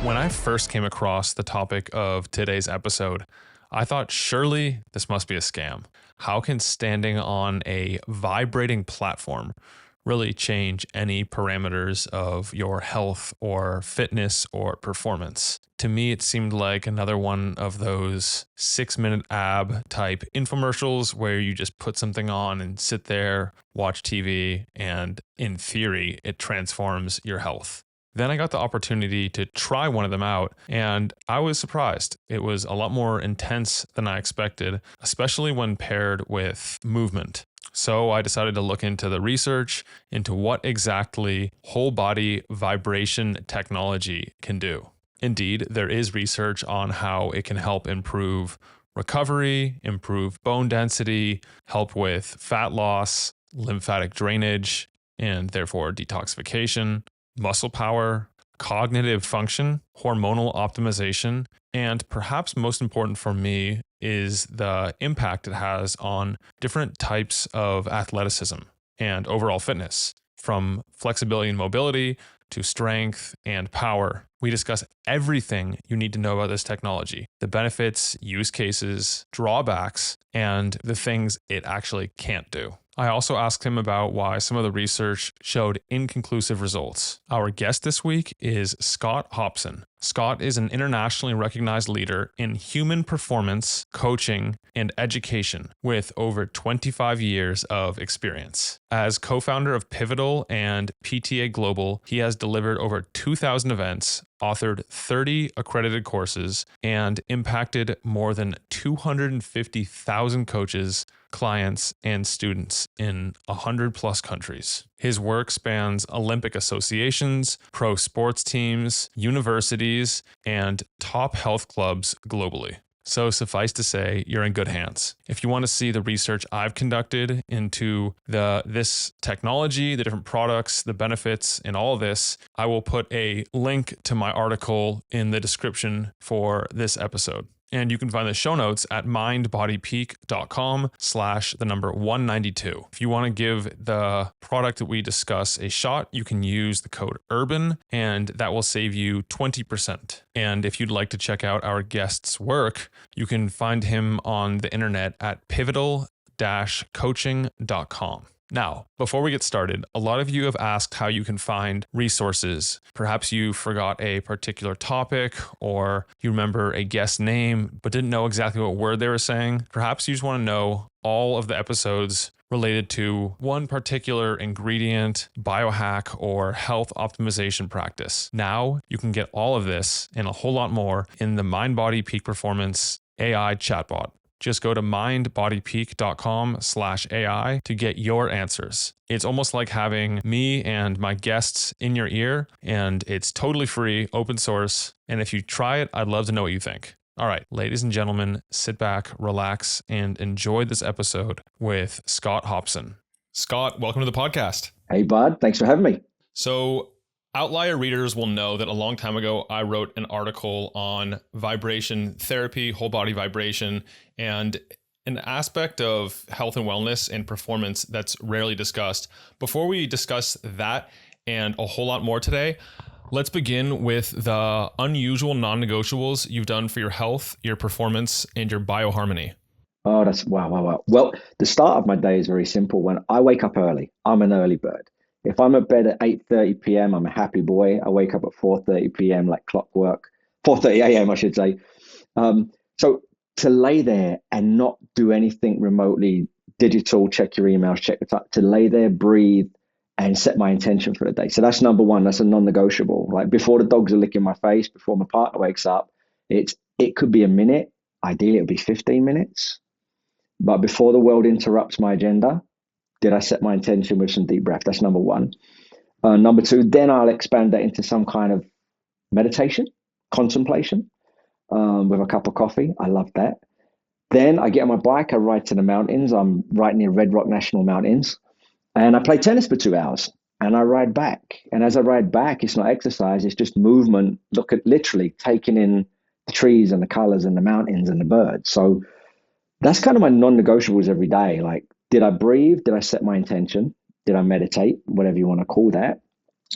When I first came across the topic of today's episode, I thought surely this must be a scam. How can standing on a vibrating platform really change any parameters of your health or fitness or performance? To me, it seemed like another one of those 6-minute ab type infomercials where you just put something on and sit there, watch TV, and in theory, it transforms your health. Then I got the opportunity to try one of them out, and I was surprised. It was a lot more intense than I expected, especially when paired with movement. So I decided to look into the research into what exactly whole body vibration technology can do. Indeed, there is research on how it can help improve recovery, improve bone density, help with fat loss, lymphatic drainage, and therefore detoxification, muscle power, cognitive function, hormonal optimization, and perhaps most important for me is the impact it has on different types of athleticism and overall fitness, from flexibility and mobility to strength and power. We discuss everything you need to know about this technology, the benefits, use cases, drawbacks, and the things it actually can't do. I also asked him about why some of the research showed inconclusive results. Our guest this week is Scott Hopson. Scott is an internationally recognized leader in human performance, coaching, and education with over 25 years of experience. As co-founder of Pivotal and PTA Global, he has delivered over 2,000 events, authored 30 accredited courses, and impacted more than 250,000 coaches, clients, and students in 100 plus countries. His work spans Olympic associations, pro sports teams, universities, and top health clubs globally. So suffice to say, you're in good hands. If you want to see the research I've conducted into this technology, the different products, the benefits, and all of this, I will put a link to my article in the description for this episode. And you can find the show notes at mindbodypeak.com/192. If you want to give the product that we discuss a shot, you can use the code URBAN, and that will save you 20%. And if you'd like to check out our guest's work, you can find him on the internet at pivotal-coaching.com. Now, before we get started, a lot of you have asked how you can find resources. Perhaps you forgot a particular topic, or you remember a guest name but didn't know exactly what word they were saying. Perhaps you just want to know all of the episodes related to one particular ingredient, biohack, or health optimization practice. Now you can get all of this and a whole lot more in the Mind Body Peak Performance AI chatbot. Just go to mindbodypeak.com/AI to get your answers. It's almost like having me and my guests in your ear, and it's totally free, open source. And if you try it, I'd love to know what you think. All right, ladies and gentlemen, sit back, relax, and enjoy this episode with Scott Hopson. Scott, welcome to the podcast. Hey, bud. Thanks for having me. So, Outlier readers will know that a long time ago, I wrote an article on vibration therapy, whole body vibration, and an aspect of health and wellness and performance that's rarely discussed. Before we discuss that and a whole lot more today, let's begin with the unusual non-negotiables you've done for your health, your performance, and your bioharmony. Oh, that's wow. Well, the start of my day is very simple. When I wake up early, I'm an early bird. If I'm at bed at 8:30 p.m., I'm a happy boy. I wake up at 4:30 p.m. like clockwork, 4:30 a.m. I should say. So to lay there and not do anything remotely digital, check your emails, check the time, to lay there, breathe, and set my intention for the day. So that's number one. That's a non-negotiable. Like before the dogs are licking my face, before my partner wakes up, it could be a minute. Ideally, it would be 15 minutes. But before the world interrupts my agenda, did I set my intention with some deep breath? That's number one. Number two, then I'll expand that into some kind of meditation, contemplation, with a cup of coffee. I love that. Then I get on my bike, I ride to the mountains. I'm right near Red Rock National Mountains. And I play tennis for 2 hours and I ride back. And as I ride back, it's not exercise, it's just movement. Look at literally taking in the trees and the colors and the mountains and the birds. So that's kind of my non-negotiables every day. Like, did I breathe? Did I set my intention? Did I meditate? Whatever you want to call that.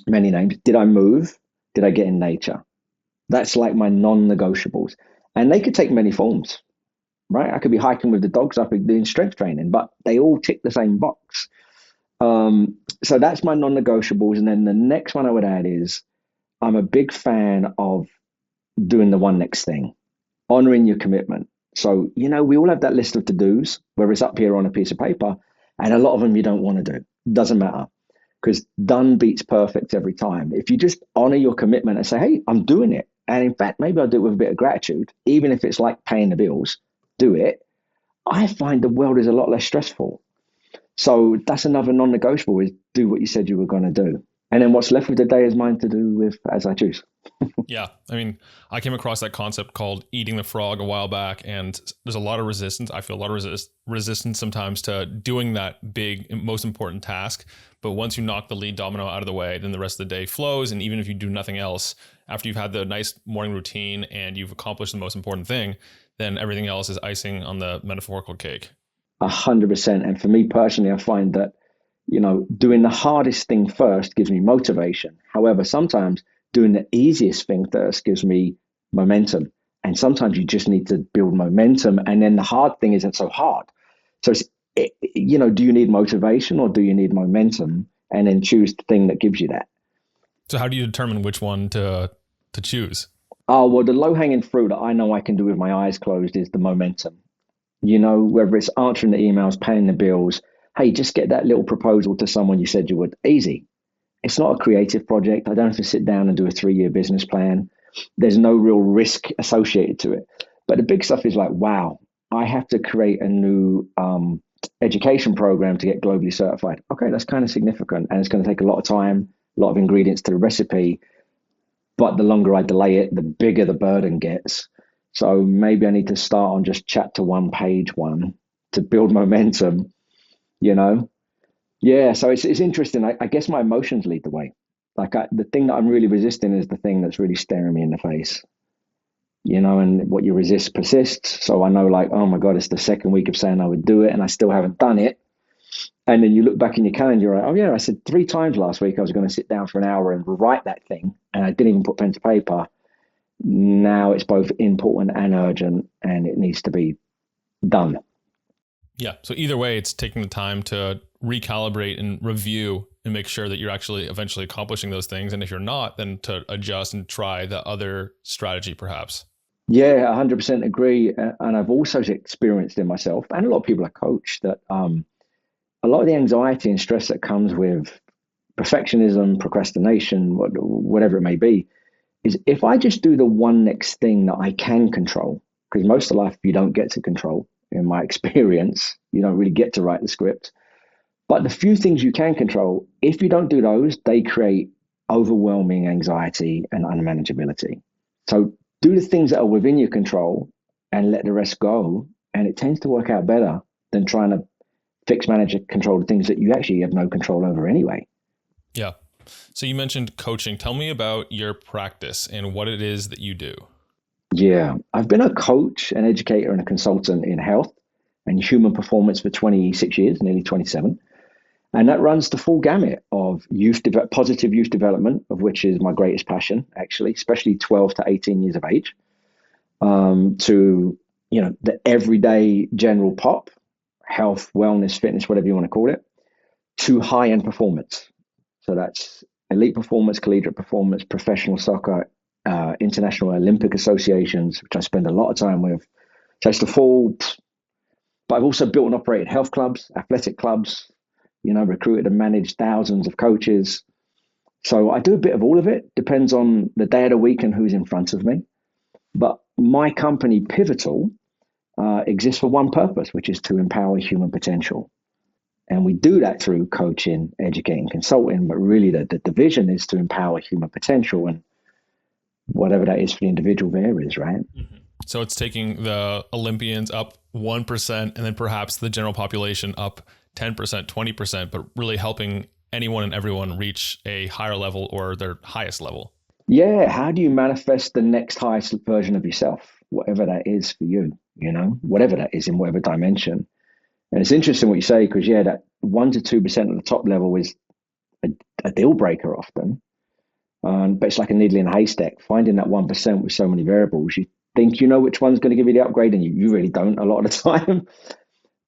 Many names. Did I move? Did I get in nature? That's like my non-negotiables. And they could take many forms, right? I could be hiking with the dogs, I could be doing strength training, but they all tick the same box. So that's my non-negotiables. And then the next one I would add is I'm a big fan of doing the one next thing, honoring your commitment. So, we all have that list of to-dos, whether it's up here on a piece of paper, and a lot of them you don't want to do. Doesn't matter, because done beats perfect every time. If you just honor your commitment and say, hey, I'm doing it. And in fact, maybe I'll do it with a bit of gratitude, even if it's like paying the bills, do it. I find the world is a lot less stressful. So that's another non-negotiable, is do what you said you were going to do. And then what's left of the day is mine to do with as I choose. Yeah. I mean, I came across that concept called eating the frog a while back, and there's a lot of resistance. I feel a lot of resistance sometimes to doing that big, most important task. But once you knock the lead domino out of the way, then the rest of the day flows. And even if you do nothing else, after you've had the nice morning routine and you've accomplished the most important thing, then everything else is icing on the metaphorical cake. 100%. And for me personally, I find that, doing the hardest thing first gives me motivation. However, sometimes doing the easiest thing first gives me momentum. And sometimes you just need to build momentum. And then the hard thing isn't so hard. So, do you need motivation or do you need momentum? And then choose the thing that gives you that. So how do you determine which one to choose? Oh, well, the low hanging fruit that I know I can do with my eyes closed is the momentum. Whether it's answering the emails, paying the bills, hey, just get that little proposal to someone you said you would. Easy. It's not a creative project. I don't have to sit down and do a 3-year business plan. There's no real risk associated to it. But the big stuff is like, wow, I have to create a new education program to get globally certified. Okay, that's kind of significant. And it's going to take a lot of time, a lot of ingredients to the recipe. But the longer I delay it, the bigger the burden gets. So maybe I need to start on just chapter 1, page 1 to build momentum, Yeah, so it's interesting. I guess my emotions lead the way. The thing that I'm really resisting is the thing that's really staring me in the face, and what you resist persists. So I know, like, oh my God, it's the second week of saying I would do it and I still haven't done it. And then you look back in your calendar, you're like, oh yeah, I said 3 times last week I was going to sit down for an hour and write that thing. And I didn't even put pen to paper. Now it's both important and urgent and it needs to be done. Yeah. So either way, it's taking the time to recalibrate and review and make sure that you're actually eventually accomplishing those things. And if you're not, then to adjust and try the other strategy, perhaps. Yeah, 100% agree. And I've also experienced in myself and a lot of people I coach that a lot of the anxiety and stress that comes with perfectionism, procrastination, whatever it may be, is if I just do the one next thing that I can control, because most of life you don't get to control. In my experience, you don't really get to write the script. But the few things you can control, if you don't do those, they create overwhelming anxiety and unmanageability. So do the things that are within your control and let the rest go. And it tends to work out better than trying to fix, manage, and control the things that you actually have no control over anyway. Yeah. So you mentioned coaching. Tell me about your practice and what it is that you do. Yeah, I've been a coach, an educator, and a consultant in health and human performance for 26 years, nearly 27. And that runs the full gamut of positive youth development, of which is my greatest passion, actually, especially 12 to 18 years of age, to the everyday general pop, health, wellness, fitness, whatever you want to call it, to high-end performance. So that's elite performance, collegiate performance, professional soccer, international Olympic associations, which I spend a lot of time with. So it's the full. But I've also built and operated health clubs, athletic clubs, recruited and managed thousands of coaches. So I do a bit of all of it. Depends on the day of the week and who's in front of me. But my company, Pivotal, exists for one purpose, which is to empower human potential. And we do that through coaching, educating, consulting. But really, the vision is to empower human potential, and whatever that is for the individual varies, right? Mm-hmm. So it's taking the Olympians up 1% and then perhaps the general population up 10%, 20%, but really helping anyone and everyone reach a higher level or their highest level. Yeah. How do you manifest the next highest version of yourself, whatever that is for you, whatever that is in whatever dimension? And it's interesting what you say, because that 1 to 2% at the top level is a deal breaker often. But it's like a needle in a haystack, finding that 1% with so many variables. You think you know which one's going to give you the upgrade, and you really don't a lot of the time.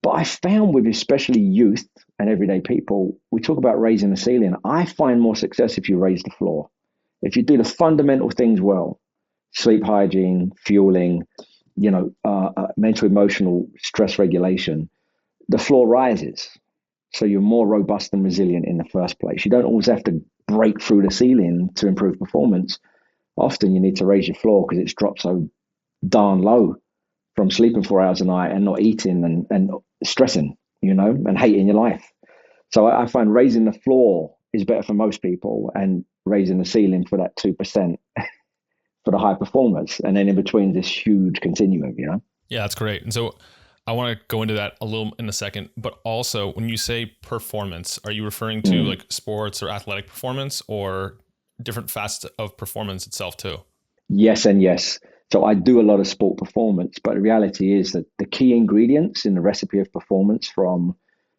But I found with especially youth and everyday people, we talk about raising the ceiling. I find more success if you raise the floor. If you do the fundamental things well, sleep hygiene, fueling, mental emotional stress regulation, the floor rises. So you're more robust and resilient in the first place. You don't always have to break through the ceiling to improve performance. Often you need to raise your floor because it's dropped so darn low from sleeping 4 hours a night and not eating and stressing, and hating your life. So I find raising the floor is better for most people and raising the ceiling for that 2% for the high performers. And then in between this huge continuum. Yeah, that's great. And so I want to go into that a little in a second, but also when you say performance, are you referring to like sports or athletic performance or different facets of performance itself too? Yes and yes. So I do a lot of sport performance, but the reality is that the key ingredients in the recipe of performance, from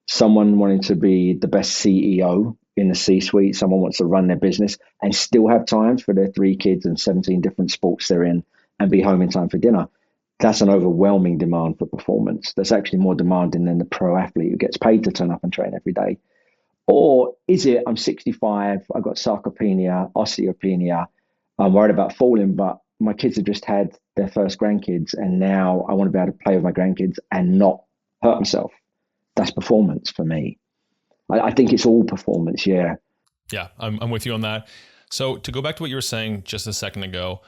someone wanting to be the best CEO in the C-suite, someone wants to run their business and still have time for their 3 kids and 17 different sports they're in and be home in time for dinner. That's an overwhelming demand for performance. That's actually more demanding than the pro athlete who gets paid to turn up and train every day. Or is it, I'm 65, I've got sarcopenia, osteopenia, I'm worried about falling, but my kids have just had their first grandkids, and now I want to be able to play with my grandkids and not hurt myself. That's performance for me. I think it's all performance. Yeah. Yeah, I'm with you on that. So to go back to what you were saying just a second ago,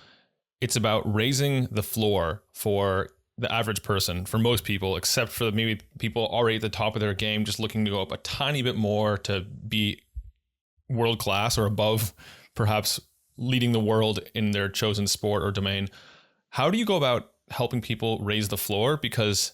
it's about raising the floor for the average person, for most people, except for maybe people already at the top of their game, just looking to go up a tiny bit more to be world class or above, perhaps leading the world in their chosen sport or domain. How do you go about helping people raise the floor? Because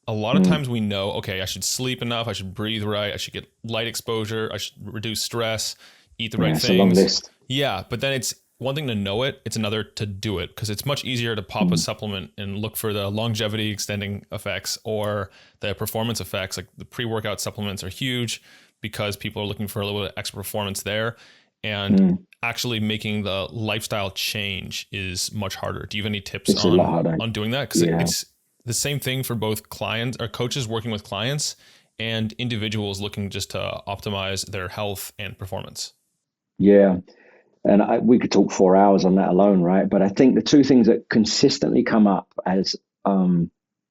a lot of times we know, okay, I should sleep enough, I should breathe right, I should get light exposure, I should reduce stress, eat the right It's a long things. list. Yeah, but then it's one thing to know it, it's another to do it, because it's much easier to pop a supplement and look for the longevity extending effects or the performance effects. Like the pre-workout supplements are huge because people are looking for a little bit of extra performance there. And actually making the lifestyle change is much harder. Do you have any tips It's a lot harder. on doing that? Because Yeah. it's the same thing for both clients or coaches working with clients and individuals looking just to optimize their health and performance. Yeah. And we could talk 4 hours on that alone, right? But I think the two things that consistently come up as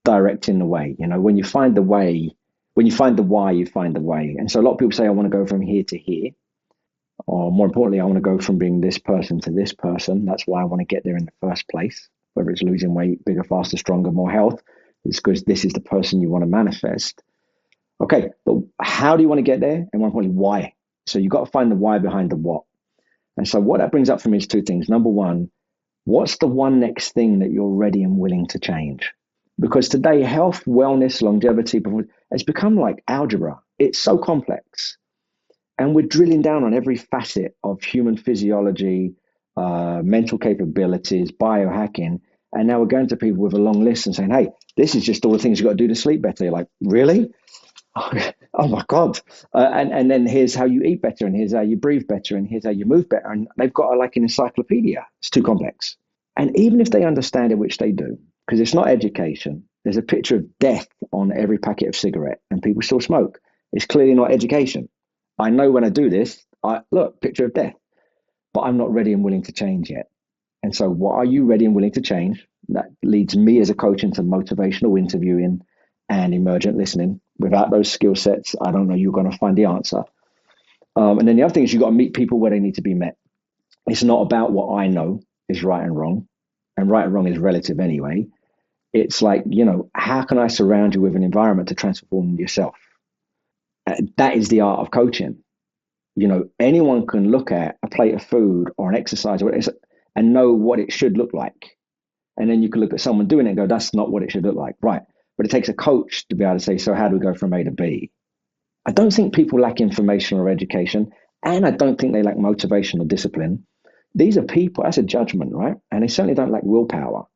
directing the way, when you find the way, when you find the why, you find the way. And so a lot of people say, I want to go from here to here. Or more importantly, I want to go from being this person to this person. That's why I want to get there in the first place, whether it's losing weight, bigger, faster, stronger, more health. It's because this is the person you want to manifest. Okay, but how do you want to get there? And more importantly, why? So you've got to find the why behind the what. And so what that brings up for me is two things. Number one, what's the one next thing that you're ready and willing to change? Because today, health, wellness, longevity, has become like algebra. It's so complex. And we're drilling down on every facet of human physiology, mental capabilities, biohacking. And now we're going to people with a long list and saying, hey, this is just all the things you've got to do to sleep better. You're like, really? Oh my God. And then here's how you eat better, and here's how you breathe better, and here's how you move better. And they've got like an encyclopedia. It's too complex. And even if they understand it, which they do, because it's not education, there's a picture of death on every packet of cigarette and people still smoke. It's clearly not education. I know when I do this, look, picture of death, but I'm not ready and willing to change yet. And so what are you ready and willing to change? That leads me as a coach into motivational interviewing and emergent listening. Without those skill sets, I don't know you're going to find the answer. And then the other thing is you've got to meet people where they need to be met. It's not about what I know is right and wrong. And right and wrong is relative anyway. It's like, how can I surround you with an environment to transform yourself? That is the art of coaching. Anyone can look at a plate of food or an exercise and know what it should look like. And then you can look at someone doing it and go, that's not what it should look like. Right. But it takes a coach to be able to say, so how do we go from A to B? I don't think people lack information or education, and I don't think they lack motivation or discipline. These are people, that's a judgment, right? And they certainly don't lack willpower.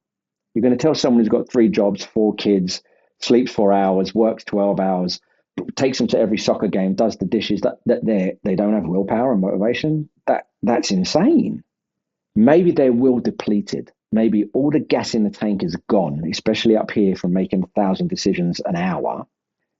You're going to tell someone who's got 3 jobs, 4 kids, sleeps 4 hours, works 12 hours, takes them to every soccer game, does the dishes, that they don't have willpower and motivation. That's insane. maybe they're will depleted. Maybe all the gas in the tank is gone, especially up here from making 1,000 decisions an hour.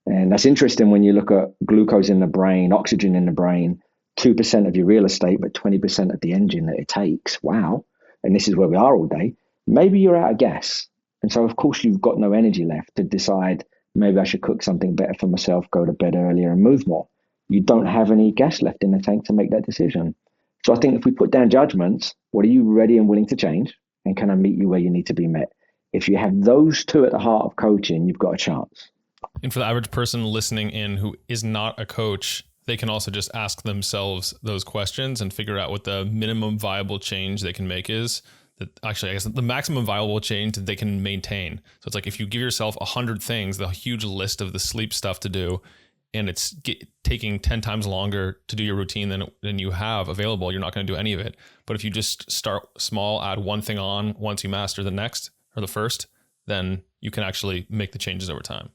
And that's interesting when you look at glucose in the brain, oxygen in the brain, 2% of your real estate, but 20% of the engine that it takes. Wow. And this is where we are all day. Maybe you're out of gas. And so, of course, you've got no energy left to decide maybe I should cook something better for myself, go to bed earlier and move more. You don't have any gas left in the tank to make that decision. So I think if we put down judgments, what are you ready and willing to change? And can I meet you where you need to be met? If you have those two at the heart of coaching, you've got a chance. And for the average person listening in who is not a coach, they can also just ask themselves those questions and figure out what the minimum viable change they can make is. That actually, I guess the maximum viable change that they can maintain. So it's like if you give yourself 100 things, the huge list of the sleep stuff to do, and it's taking 10 times longer to do your routine than you have available, you're not going to do any of it. But if you just start small, add one thing on, once you master the next or the first, then you can actually make the changes over time.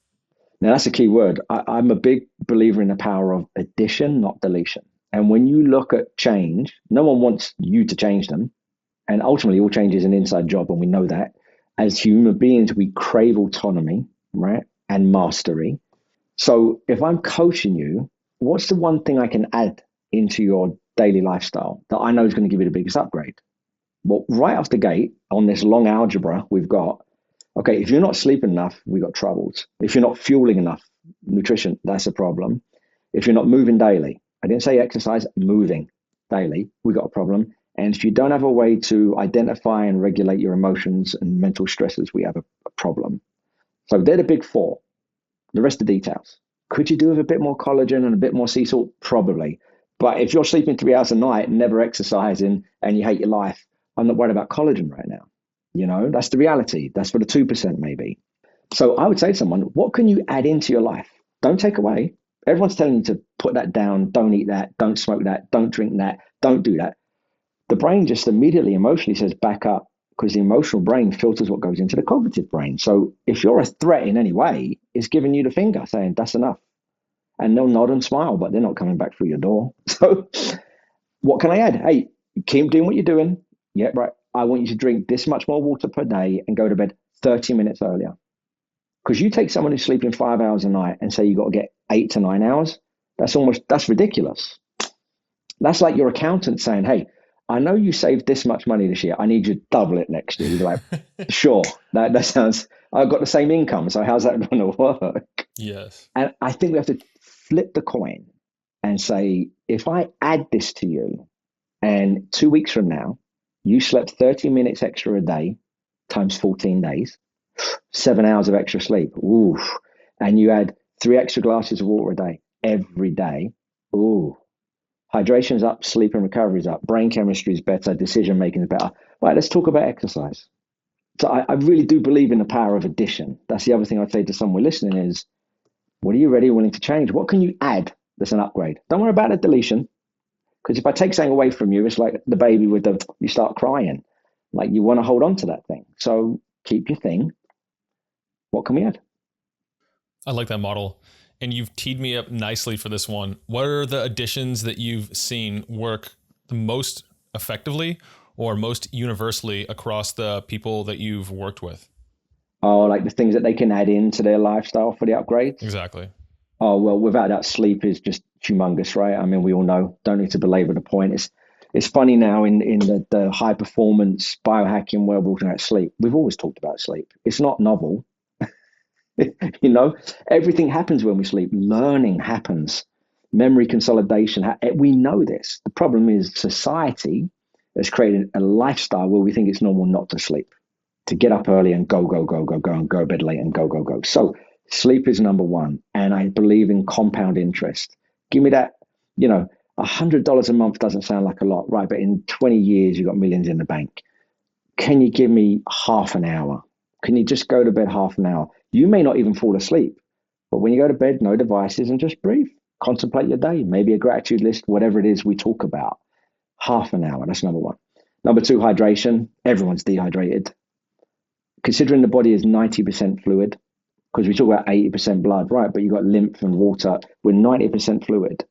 Now, that's a key word. I'm a big believer in the power of addition, not deletion. And when you look at change, no one wants you to change them. And ultimately, all change is an inside job, and we know that. As human beings, we crave autonomy, right? And mastery. So if I'm coaching you, what's the one thing I can add into your daily lifestyle that I know is going to give you the biggest upgrade? Well, right off the gate on this long algebra we've got, okay, if you're not sleeping enough, we've got troubles. If you're not fueling enough nutrition, that's a problem. If you're not moving daily, I didn't say exercise, moving daily, we got a problem. And if you don't have a way to identify and regulate your emotions and mental stresses, we have a problem. So they're the big four. The rest are details. Could you do with a bit more collagen and a bit more sea salt? Probably. But if you're sleeping 3 hours a night, never exercising, and you hate your life, I'm not worried about collagen right now. You know, that's the reality. That's for the 2% maybe. So I would say to someone, what can you add into your life? Don't take away. Everyone's telling you to put that down. Don't eat that. Don't smoke that. Don't drink that. Don't do that. The brain just immediately emotionally says back up, because the emotional brain filters what goes into the cognitive brain. So if you're a threat in any way, it's giving you the finger saying that's enough. And they'll nod and smile, but they're not coming back through your door. So what can I add? Hey, keep doing what you're doing. Yeah, right. I want you to drink this much more water per day and go to bed 30 minutes earlier. Because you take someone who's sleeping 5 hours a night and say you got to get 8 to 9 hours, that's ridiculous. That's like your accountant saying, hey, I know you saved this much money this year. I need you to double it next year. You're like, sure, that sounds, I've got the same income. So how's that going to work? Yes. And I think we have to flip the coin and say, if I add this to you and 2 weeks from now, you slept 30 minutes extra a day times 14 days, 7 hours of extra sleep. Ooh. And you add 3 extra glasses of water a day, every day. Ooh. Hydration's up, sleep and recovery is up, brain chemistry is better, decision making is better. Right, let's talk about exercise. So I really do believe in the power of addition. That's the other thing I'd say to someone listening is, what are you ready, willing to change? What can you add that's an upgrade? Don't worry about the deletion. Because if I take something away from you, it's like the baby you start crying. Like you want to hold on to that thing. So keep your thing. What can we add? I like that model. And you've teed me up nicely for this one. What are the additions that you've seen work the most effectively or most universally across the people that you've worked with? Oh, like the things that they can add into their lifestyle for the upgrades? Exactly. Oh, well, without that, sleep is just humongous, right? I mean, we all know, don't need to belabor the point. It's funny now in the high performance biohacking where we're talking about sleep. We've always talked about sleep. It's not novel. You know, everything happens when we sleep. Learning happens. Memory consolidation. We know this. The problem is society has created a lifestyle where we think it's normal not to sleep, to get up early and go, and go to bed late and go. So sleep is number one. And I believe in compound interest. Give me that, $100 a month doesn't sound like a lot, right? But in 20 years, you've got millions in the bank. Can you give me half an hour? Can you just go to bed half an hour? You may not even fall asleep, but when you go to bed, no devices and just breathe. Contemplate your day, maybe a gratitude list, whatever it is we talk about. Half an hour, that's number one. Number two, hydration. Everyone's dehydrated. Considering the body is 90% fluid, because we talk about 80% blood, right? But you've got lymph and water. We're 90% fluid.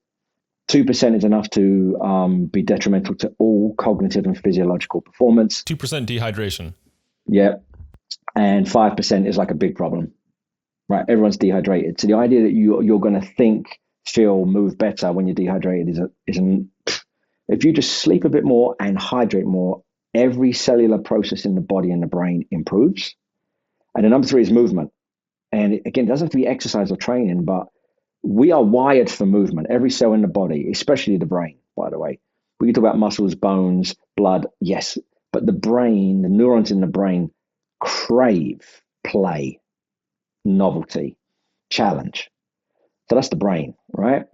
2% is enough to be detrimental to all cognitive and physiological performance. 2% dehydration. Yeah. And 5% is like a big problem, right? Everyone's dehydrated. So the idea that you're going to think, feel, move better when you're dehydrated isn't. If you just sleep a bit more and hydrate more, every cellular process in the body and the brain improves. And then number 3 is movement. And again, it doesn't have to be exercise or training, but we are wired for movement. Every cell in the body, especially the brain, by the way. We can talk about muscles, bones, blood, yes. But the brain, the neurons in the brain crave play, novelty, challenge. So that's the brain, right?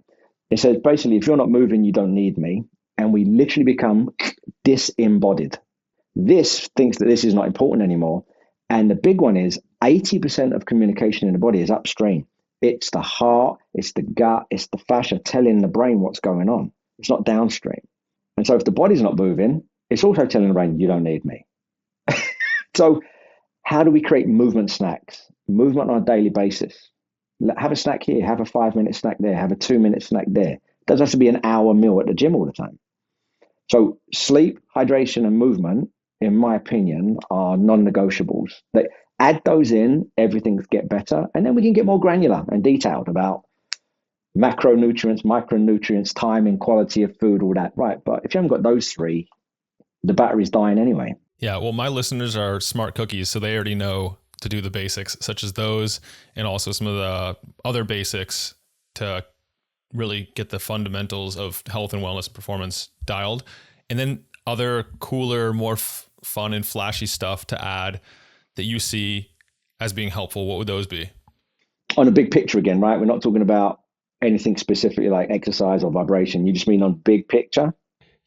It says basically, if you're not moving, you don't need me. And we literally become disembodied. This thinks that this is not important anymore. And the big one is 80% of communication in the body is upstream. It's the heart, it's the gut, it's the fascia telling the brain what's going on. It's not downstream. And so if the body's not moving, it's also telling the brain, you don't need me. So how do we create movement snacks? Movement on a daily basis. Have a snack here, have a 5-minute snack there, have a 2-minute snack there. It doesn't have to be an hour meal at the gym all the time. So sleep, hydration, and movement, in my opinion, are non-negotiables. They add those in, everything get better, and then we can get more granular and detailed about macronutrients, micronutrients, timing, quality of food, all that. Right. But if you haven't got those 3, the battery's dying anyway. Yeah. Well, my listeners are smart cookies, so they already know to do the basics, such as those, and also some of the other basics to really get the fundamentals of health and wellness and performance dialed. And then other cooler, more fun and flashy stuff to add that you see as being helpful. What would those be? On a big picture again, right? We're not talking about anything specifically like exercise or vibration. You just mean on big picture?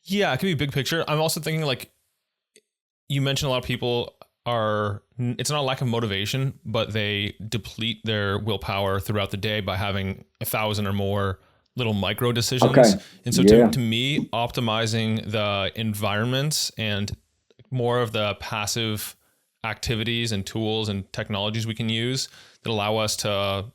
Yeah, it could be big picture. I'm also thinking, like, you mentioned a lot of people it's not a lack of motivation, but they deplete their willpower throughout the day by having 1,000 or more little micro decisions. Okay. And so Yeah. to me, optimizing the environments and more of the passive activities and tools and technologies we can use that allow us to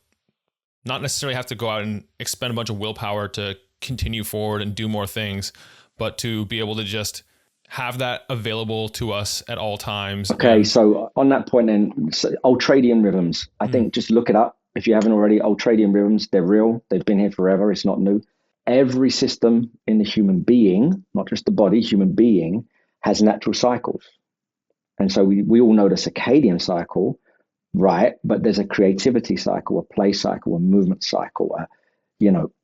not necessarily have to go out and expend a bunch of willpower to continue forward and do more things, but to be able to just have that available to us at all times. Okay, so on that point then, ultradian rhythms, I think just look it up if you haven't already. Ultradian rhythms, they're real. They've been here forever. It's not new. Every system in the human being, not just the body, human being, has natural cycles. And so we all know the circadian cycle, right? But there's a creativity cycle, a play cycle, a movement cycle,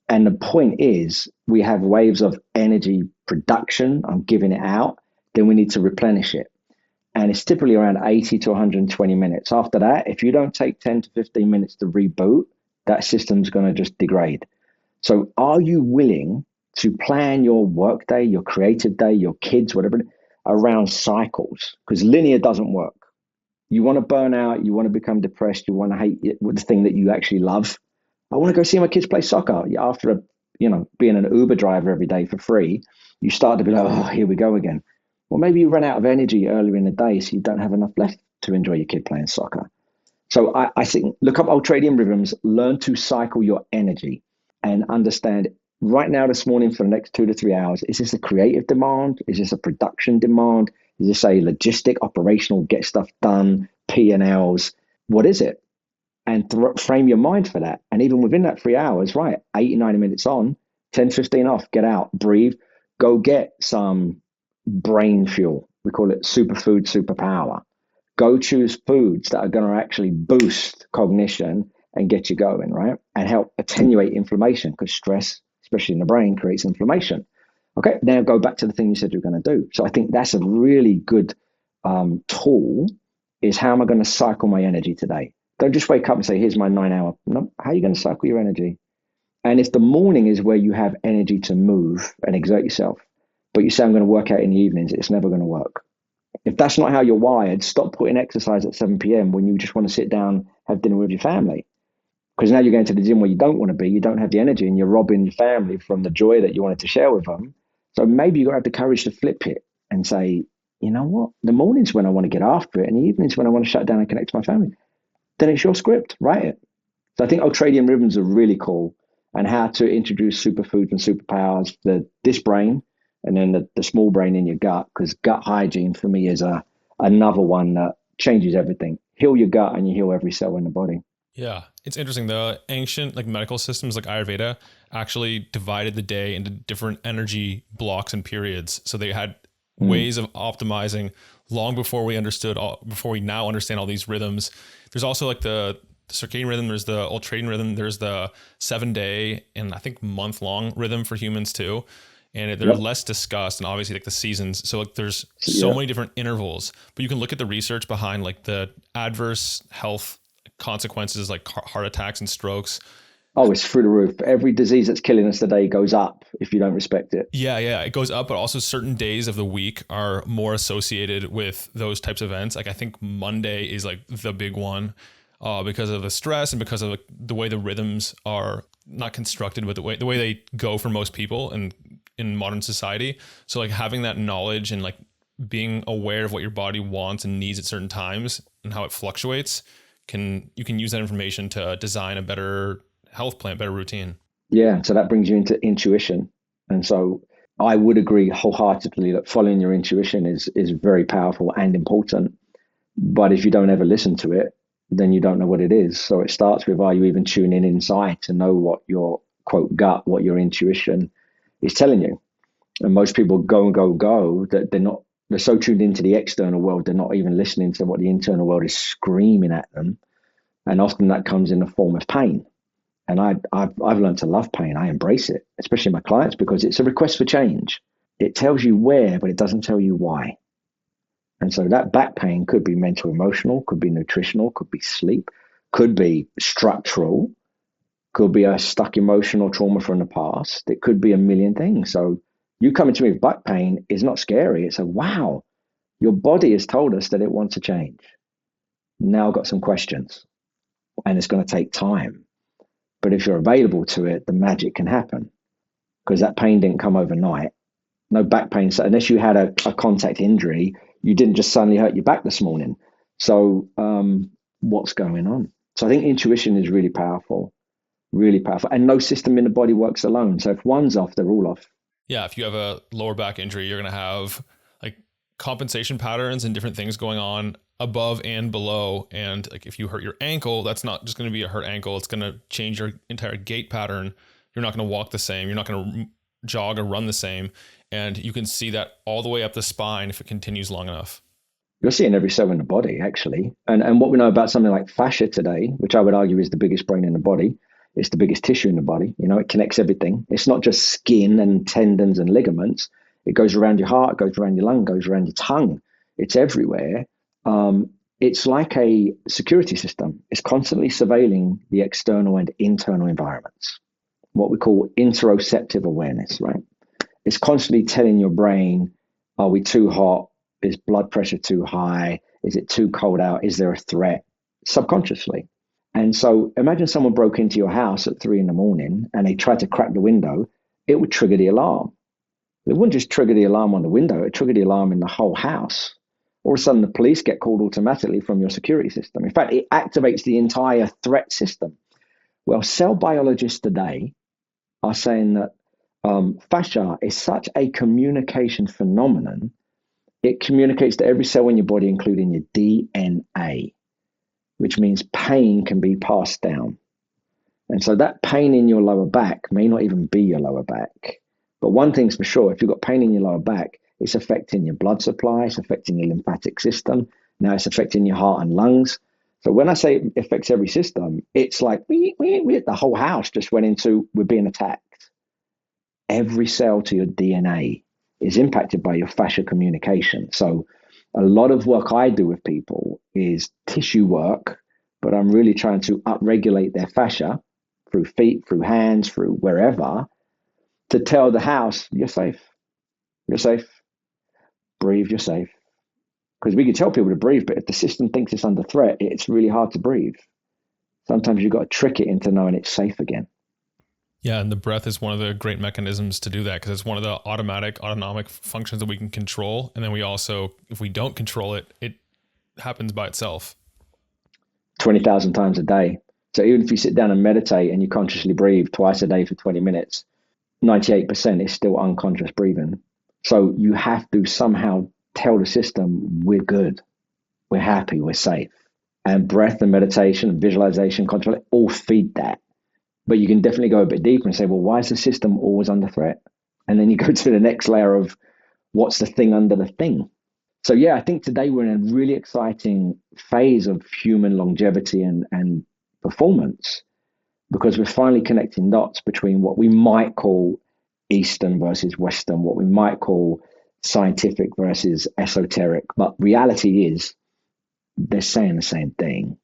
and the point is we have waves of energy production. I'm giving it out. Then we need to replenish it. And it's typically around 80 to 120 minutes. After that, if you don't take 10 to 15 minutes to reboot, that system's going to just degrade. So are you willing to plan your work day, your creative day, your kids, whatever, around cycles? Because linear doesn't work. You want to burn out, you want to become depressed, you want to hate the thing that you actually love. I want to go see my kids play soccer. After being an Uber driver every day for free, you start to be like, oh, here we go again. Well, maybe you run out of energy earlier in the day, so you don't have enough left to enjoy your kid playing soccer. So I think look up ultradian rhythms, learn to cycle your energy and understand right now this morning for the next 2 to 3 hours, is this a creative demand? Is this a production demand? Is this a logistic, operational, get stuff done, P&Ls? What is it? And frame your mind for that. And even within that 3 hours, right, 80, 90 minutes on, 10, 15 off, get out, breathe, go get some brain fuel. We call it superfood, superpower. Go choose foods that are going to actually boost cognition and get you going, right? And help attenuate inflammation, because stress, especially in the brain, creates inflammation. Okay, now go back to the thing you said you're going to do. So I think that's a really good tool, is how am I going to cycle my energy today? Don't just wake up and say, here's my 9 hour. No, how are you going to cycle your energy? And if the morning is where you have energy to move and exert yourself, but you say, I'm going to work out in the evenings, it's never going to work. If that's not how you're wired, stop putting exercise at 7 p.m. when you just want to sit down, have dinner with your family. Because now you're going to the gym where you don't want to be, you don't have the energy, and you're robbing your family from the joy that you wanted to share with them. So maybe you've got to have the courage to flip it and say, you know what? The morning's when I want to get after it, and the evening's when I want to shut down and connect to my family. Then it's your script, write it. So I think ultradian rhythms are really cool. and how to introduce superfoods and superpowers, this brain, and then the small brain in your gut, because gut hygiene for me is another one that changes everything. Heal your gut and you heal every cell in the body. Yeah, it's interesting. The ancient like medical systems like Ayurveda actually divided the day into different energy blocks and periods. So they had ways of optimizing long before we understood before we now understand all these rhythms. There's also like the circadian rhythm, there's the ultradian rhythm, there's the 7-day and I think month-long rhythm for humans too. And they're less discussed, and obviously like the seasons. So like there's so many different intervals, but you can look at the research behind like the adverse health consequences like heart attacks and strokes. Oh, it's through the roof. Every disease that's killing us today goes up if you don't respect it. Yeah, it goes up, but also certain days of the week are more associated with those types of events. Like I think Monday is like the big one because of the stress and because of like, the way the rhythms are not constructed, but the way they go for most people and in modern society. So like having that knowledge and like being aware of what your body wants and needs at certain times and how it fluctuates, you can use that information to design a better health plan, better routine. Yeah, so that brings you into intuition. And so I would agree wholeheartedly that following your intuition is very powerful and important. But if you don't ever listen to it, then you don't know what it is. So it starts with, are you even tuning inside to know what your quote gut, what your intuition is telling you? And most people go, that they're so tuned into the external world, they're not even listening to what the internal world is screaming at them. And often that comes in the form of pain. And I've learned to love pain. I embrace it, especially my clients, because it's a request for change. It tells you where, but it doesn't tell you why. And so that back pain could be mental, emotional, could be nutritional, could be sleep, could be structural, could be a stuck emotional trauma from the past. It could be a million things. So you coming to me with back pain is not scary. It's a wow, your body has told us that it wants to change. Now I've got some questions, and it's going to take time. But if you're available to it, the magic can happen, because that pain didn't come overnight. No back pain. So unless you had a contact injury, you didn't just suddenly hurt your back this morning. So what's going on? So I think intuition is really powerful, and no system in the body works alone. So if one's off, they're all off. Yeah, if you have a lower back injury, you're going to have like compensation patterns and different things going on above and below. And like if you hurt your ankle, that's not just going to be a hurt ankle. It's going to change your entire gait pattern. You're not going to walk the same. You're not going to jog or run the same. And you can see that all the way up the spine if it continues long enough. You're seeing every cell in the body, actually. And what we know about something like fascia today, which I would argue is the biggest brain in the body, it's the biggest tissue in the body. You know, it connects everything. It's not just skin and tendons and ligaments. It goes around your heart, goes around your lung, goes around your tongue. It's everywhere. It's like a security system. It's constantly surveilling the external and internal environments, what we call interoceptive awareness, right? It's constantly telling your brain, are we too hot? Is blood pressure too high? Is it too cold out? Is there a threat? Subconsciously. And so imagine someone broke into your house at 3 a.m. and they tried to crack the window. It would trigger the alarm. It wouldn't just trigger the alarm on the window, it would trigger the alarm in the whole house. All of a sudden, the police get called automatically from your security system. In fact, it activates the entire threat system. Well, cell biologists today are saying that fascia is such a communication phenomenon. It communicates to every cell in your body, including your DNA, which means pain can be passed down. And so that pain in your lower back may not even be your lower back. But one thing's for sure, if you've got pain in your lower back, it's affecting your blood supply, it's affecting your lymphatic system. Now it's affecting your heart and lungs. So when I say it affects every system, it's like the whole house just went into, we're being attacked. Every cell to your DNA is impacted by your fascia communication. So a lot of work I do with people is tissue work, but I'm really trying to upregulate their fascia through feet, through hands, through wherever, to tell the house, you're safe. You're safe. Breathe, you're safe. Because we can tell people to breathe, but if the system thinks it's under threat, it's really hard to breathe. Sometimes you've got to trick it into knowing it's safe again. Yeah, and the breath is one of the great mechanisms to do that, because it's one of the autonomic functions that we can control. And then we also, if we don't control it, it happens by itself. 20,000 times a day. So even if you sit down and meditate and you consciously breathe twice a day for 20 minutes, 98% is still unconscious breathing. So you have to somehow tell the system we're good, we're happy, we're safe. And breath and meditation and visualization, control, all feed that. But you can definitely go a bit deeper and say, well, why is the system always under threat? And then you go to the next layer of what's the thing under the thing. So yeah, I think today we're in a really exciting phase of human longevity and performance, because we're finally connecting dots between what we might call Eastern versus Western, what we might call scientific versus esoteric. But reality is they're saying the same thing,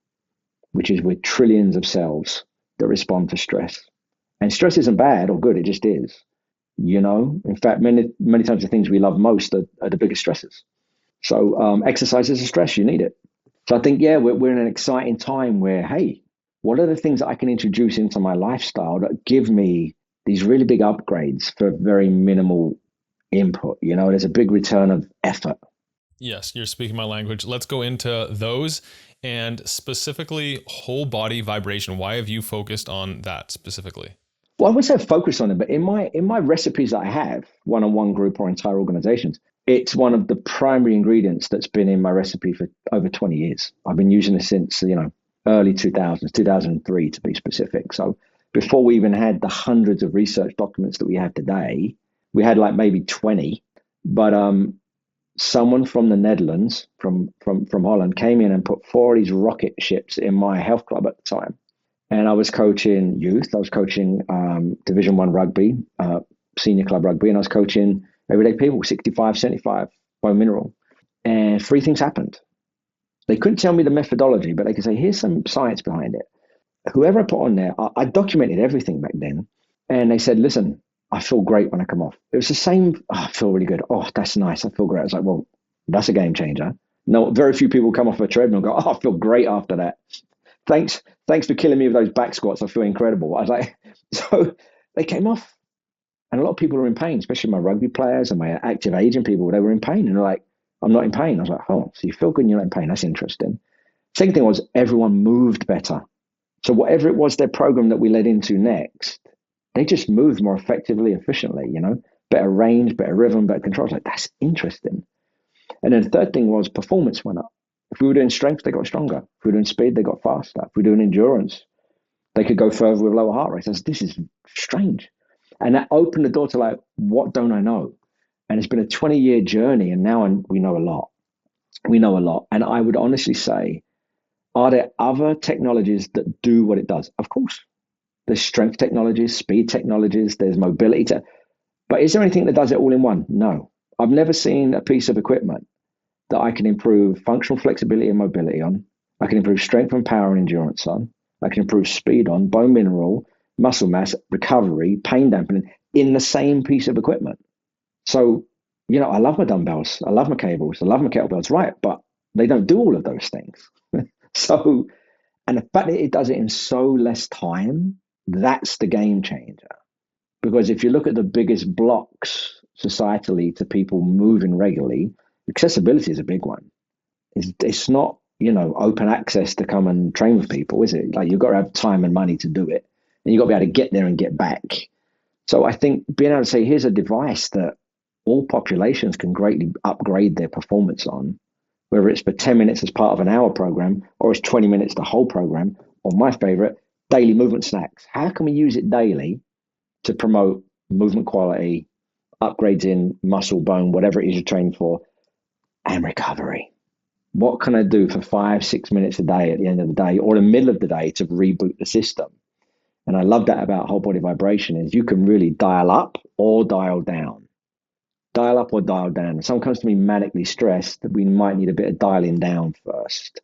which is we're trillions of cells that respond to stress. And stress isn't bad or good, it just is. In fact, many times the things we love most are the biggest stresses. So exercise is a stress, you need it. So I think, yeah, we're in an exciting time where, hey, what are the things that I can introduce into my lifestyle that give me these really big upgrades for very minimal input? There's a big return of effort. Yes, you're speaking my language. Let's go into those, and specifically whole body vibration. Why have you focused on that specifically? Well, I would say focus on it, but in my recipes that I have, one-on-one group or entire organizations, it's one of the primary ingredients that's been in my recipe for over 20 years. I've been using it since, early 2000s, 2003 to be specific. So before we even had the hundreds of research documents that we have today, we had like maybe 20. But someone from the Netherlands, from Holland, came in and put 4 of these rocket ships in my health club at the time. And I was coaching youth. I was coaching Division 1 rugby, senior club rugby, and I was coaching everyday people, 65, 75, bone mineral. And 3 things happened. They couldn't tell me the methodology, but they could say, here's some science behind it. Whoever I put on there, I documented everything back then. And they said, listen, I feel great when I come off. It was the same, I feel really good. Oh, that's nice. I feel great. I was like, well, that's a game changer. No, very few people come off a treadmill and go, oh, I feel great after that. Thanks for killing me with those back squats. I feel incredible. I was like, so they came off. And a lot of people are in pain, especially my rugby players and my active aging people. They were in pain. And they're like, I'm not in pain. I was like, oh, so you feel good and you're not in pain. That's interesting. Second thing was everyone moved better. So whatever it was, their program that we led into next, they just moved more effectively, efficiently, better range, better rhythm, better control. I was like, that's interesting. And then the third thing was performance went up. If we were doing strength, they got stronger. If we were doing speed, they got faster. If we were doing endurance, they could go further with lower heart rates. I said, this is strange. And that opened the door to like, what don't I know? And it's been a 20-year journey. And now we know a lot. We know a lot. And I would honestly say, are there other technologies that do what it does? Of course. There's strength technologies, speed technologies, there's mobility. But is there anything that does it all in one? No. I've never seen a piece of equipment that I can improve functional flexibility and mobility on. I can improve strength and power and endurance on. I can improve speed on, bone mineral, muscle mass, recovery, pain dampening in the same piece of equipment. So, I love my dumbbells. I love my cables. I love my kettlebells, right? But they don't do all of those things. So, and the fact that it does it in so less time, that's the game changer. Because if you look at the biggest blocks societally to people moving regularly, accessibility is a big one. It's not, open access to come and train with people, is it? Like you've got to have time and money to do it. And you've got to be able to get there and get back. So I think being able to say, here's a device that all populations can greatly upgrade their performance on, whether it's for 10 minutes as part of an hour program, or it's 20 minutes the whole program, or my favorite, daily movement snacks. How can we use it daily to promote movement quality, upgrades in muscle, bone, whatever it is you're training for, and recovery? What can I do for 5-6 minutes a day at the end of the day or the middle of the day to reboot the system? And I love that about whole body vibration is you can really dial up or dial down. Dial up or dial down. If someone comes to me manically stressed, that we might need a bit of dialing down first.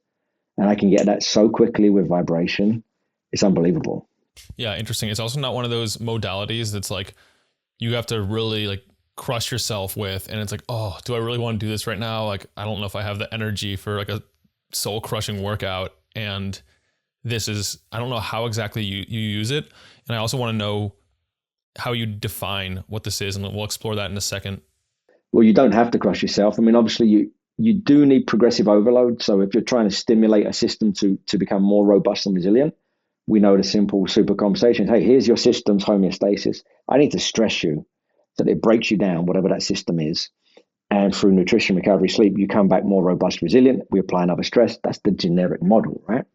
And I can get that so quickly with vibration. It's unbelievable. Yeah, interesting. It's also not one of those modalities that's like you have to really like crush yourself with. And it's like, oh, do I really want to do this right now? Like, I don't know if I have the energy for like a soul crushing workout. And I don't know how exactly you use it. And I also want to know how you define what this is. And we'll explore that in a second. Well, you don't have to crush yourself. I mean, obviously you do need progressive overload. So if you're trying to stimulate a system to become more robust and resilient, we know the simple super conversations. Hey, here's your system's homeostasis. I need to stress you so that it breaks you down, whatever that system is. And through nutrition, recovery, sleep, you come back more robust, resilient. We apply another stress. That's the generic model, right?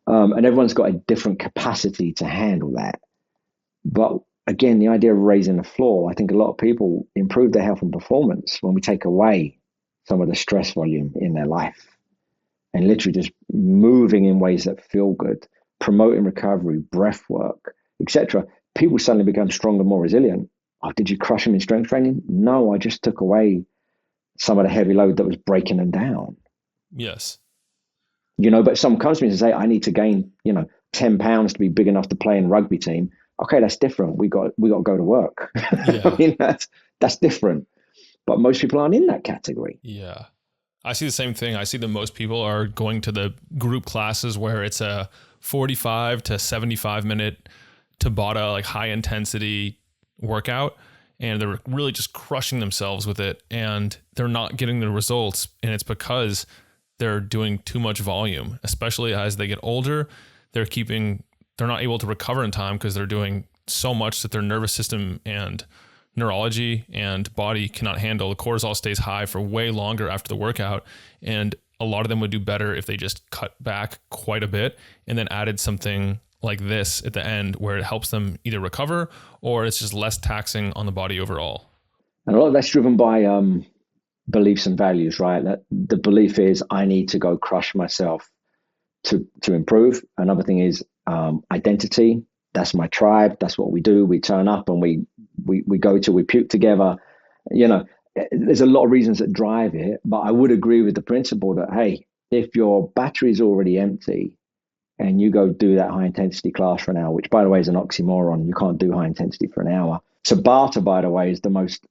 And everyone's got a different capacity to handle that. But again, the idea of raising the floor, I think a lot of people improve their health and performance when we take away some of the stress volume in their life and literally just moving in ways that feel good, promoting recovery, breath work, etc. People suddenly become stronger, more resilient. Oh, did you crush them in strength training? No, I just took away some of the heavy load that was breaking them down. Yes. But some companies say, I need to gain, 10 pounds to be big enough to play in a rugby team. Okay, that's different. We got to go to work. Yeah. I mean, that's different. But most people aren't in that category. Yeah. I see the same thing. I see that most people are going to the group classes where it's a 45 to 75 minute Tabata, like high intensity workout, and they're really just crushing themselves with it, and they're not getting the results. And it's because they're doing too much volume, especially as they get older. They're not able to recover in time because they're doing so much that their nervous system and neurology and body cannot handle. The cortisol stays high for way longer after the workout. And a lot of them would do better if they just cut back quite a bit and then added something like this at the end where it helps them either recover or it's just less taxing on the body overall. And a lot of that's driven by beliefs and values, right? That the belief is I need to go crush myself to improve. Another thing is identity. That's my tribe. That's what we do. We turn up and we go to, we puke together. There's a lot of reasons that drive it, but I would agree with the principle that, hey, if your battery is already empty and you go do that high intensity class for an hour, which by the way is an oxymoron, you can't do high intensity for an hour. Tabata, by the way, is the most,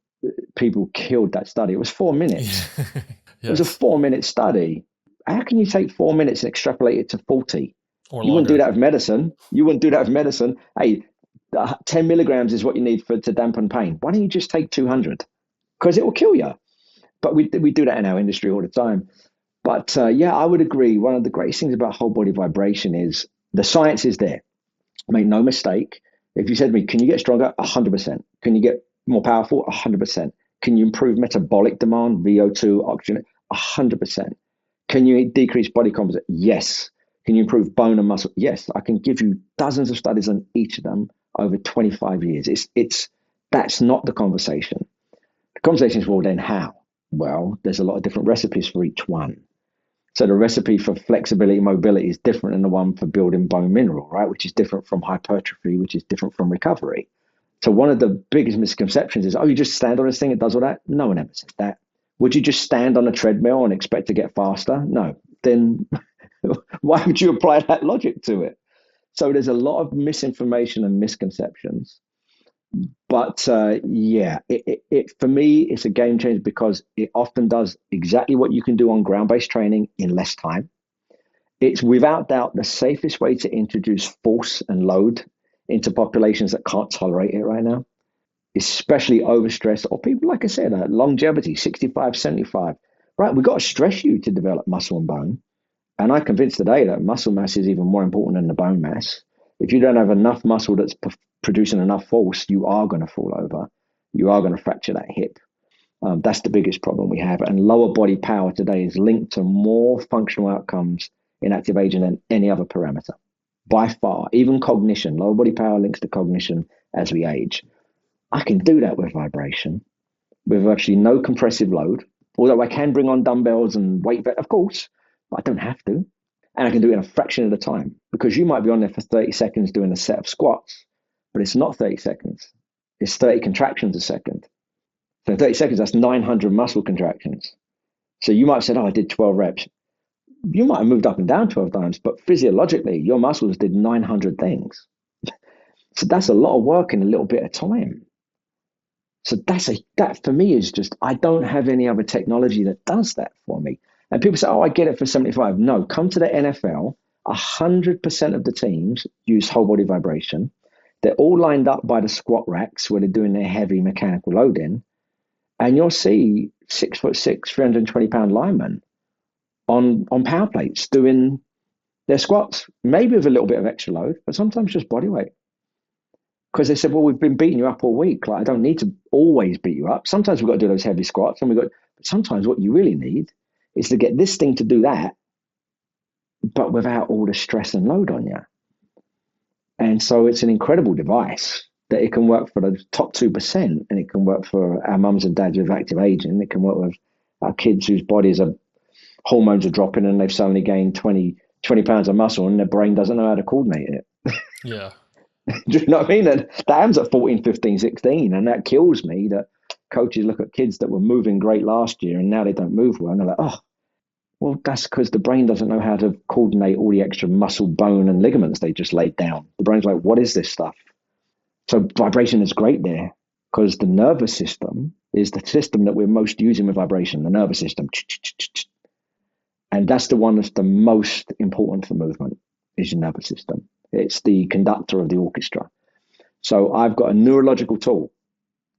people killed that study. It was 4 minutes. Yes. It was a 4-minute study. How can you take 4 minutes and extrapolate it to 40? Or you wouldn't do that with medicine. Hey, 10 milligrams is what you need to dampen pain. Why don't you just take 200? Because it will kill you. But we do that in our industry all the time. But yeah, I would agree. One of the greatest things about whole body vibration is the science is there. Make no mistake. If you said to me, can you get stronger? 100%. Can you get more powerful? 100%. Can you improve metabolic demand, VO2, oxygen? 100%. Can you decrease body composite? Yes. Can you improve bone and muscle? Yes. I can give you dozens of studies on each of them over 25 years. That's not the conversation. The conversation is, well, then how? Well, there's a lot of different recipes for each one. So the recipe for flexibility, mobility is different than the one for building bone mineral, right? Which is different from hypertrophy, which is different from recovery. So one of the biggest misconceptions is, oh, you just stand on this thing, it does all that? No one ever said that. Would you just stand on a treadmill and expect to get faster? No. Then why would you apply that logic to it? So there's a lot of misinformation and misconceptions. But yeah, it for me, it's a game changer because it often does exactly what you can do on ground-based training in less time. It's without doubt the safest way to introduce force and load into populations that can't tolerate it right now, especially overstressed or people, like I said, longevity, 65, 75. Right, we've got to stress you to develop muscle and bone. And I'm convinced today that muscle mass is even more important than the bone mass. If you don't have enough muscle that's producing enough force, you are going to fall over. You are going to fracture that hip. That's the biggest problem we have. And lower body power today is linked to more functional outcomes in active aging than any other parameter. By far, even cognition, lower body power links to cognition as we age. I can do that with vibration, with actually no compressive load, although I can bring on dumbbells and weight, of course, but I don't have to. And I can do it in a fraction of the time because you might be on there for 30 seconds doing a set of squats, but it's not 30 seconds. It's 30 contractions a second. So 30 seconds, that's 900 muscle contractions. So you might have said, oh, I did 12 reps. You might have moved up and down 12 times, but physiologically, your muscles did 900 things. So that's a lot of work in a little bit of time. So that for me is just, I don't have any other technology that does that for me. And people say, oh, I get it for 75. No, come to the NFL. 100% of the teams use whole body vibration. They're all lined up by the squat racks where they're doing their heavy mechanical loading. And you'll see 6'6", 320-pound linemen on power plates doing They're squats, maybe with a little bit of extra load, but sometimes just body weight. Because they said, well, we've been beating you up all week. Like, I don't need to always beat you up. Sometimes we've got to do those heavy squats, and but sometimes what you really need is to get this thing to do that, but without all the stress and load on you. And so it's an incredible device that it can work for the top 2%, and it can work for our mums and dads with active aging. It can work with our kids whose bodies are, hormones are dropping and they've suddenly gained 20 pounds of muscle and their brain doesn't know how to coordinate it. Yeah. Do you know what I mean? And Dan's at 14, 15, 16, and that kills me that coaches look at kids that were moving great last year and now they don't move well. And they're like, oh, well, that's because the brain doesn't know how to coordinate all the extra muscle, bone, and ligaments they just laid down. The brain's like, what is this stuff? So vibration is great there because the nervous system is the system that we're most using with vibration, the nervous system. And that's the one that's the most important for movement is your nervous system. It's the conductor of the orchestra. So I've got a neurological tool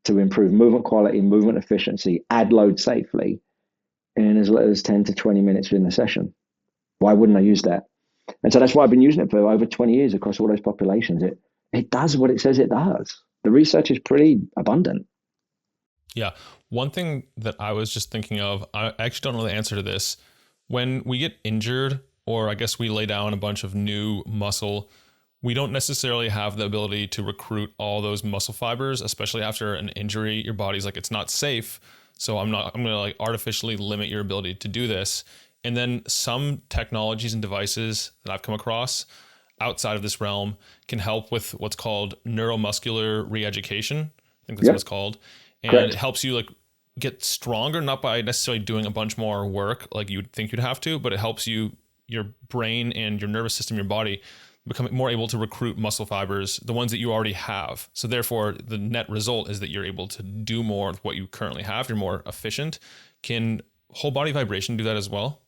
to improve movement quality, movement efficiency, add load safely in as little as 10 to 20 minutes within the session. Why wouldn't I use that? And so that's why I've been using it for over 20 years across all those populations. It does what it says it does. The research is pretty abundant. Yeah. One thing that I was just thinking of, I actually don't know the answer to this. When we get injured, or I guess we lay down a bunch of new muscle, we don't necessarily have the ability to recruit all those muscle fibers, especially after an injury. Your body's like, it's not safe. So I'm going to like artificially limit your ability to do this. And then some technologies and devices that I've come across outside of this realm can help with what's called neuromuscular re-education. I think that's what it's called. And Correct. It helps you like get stronger, not by necessarily doing a bunch more work like you'd think you'd have to, but it helps you, your brain and your nervous system, your body, become more able to recruit muscle fibers, the ones that you already have. So therefore, the net result is that you're able to do more with what you currently have. You're more efficient. Can whole body vibration do that as well?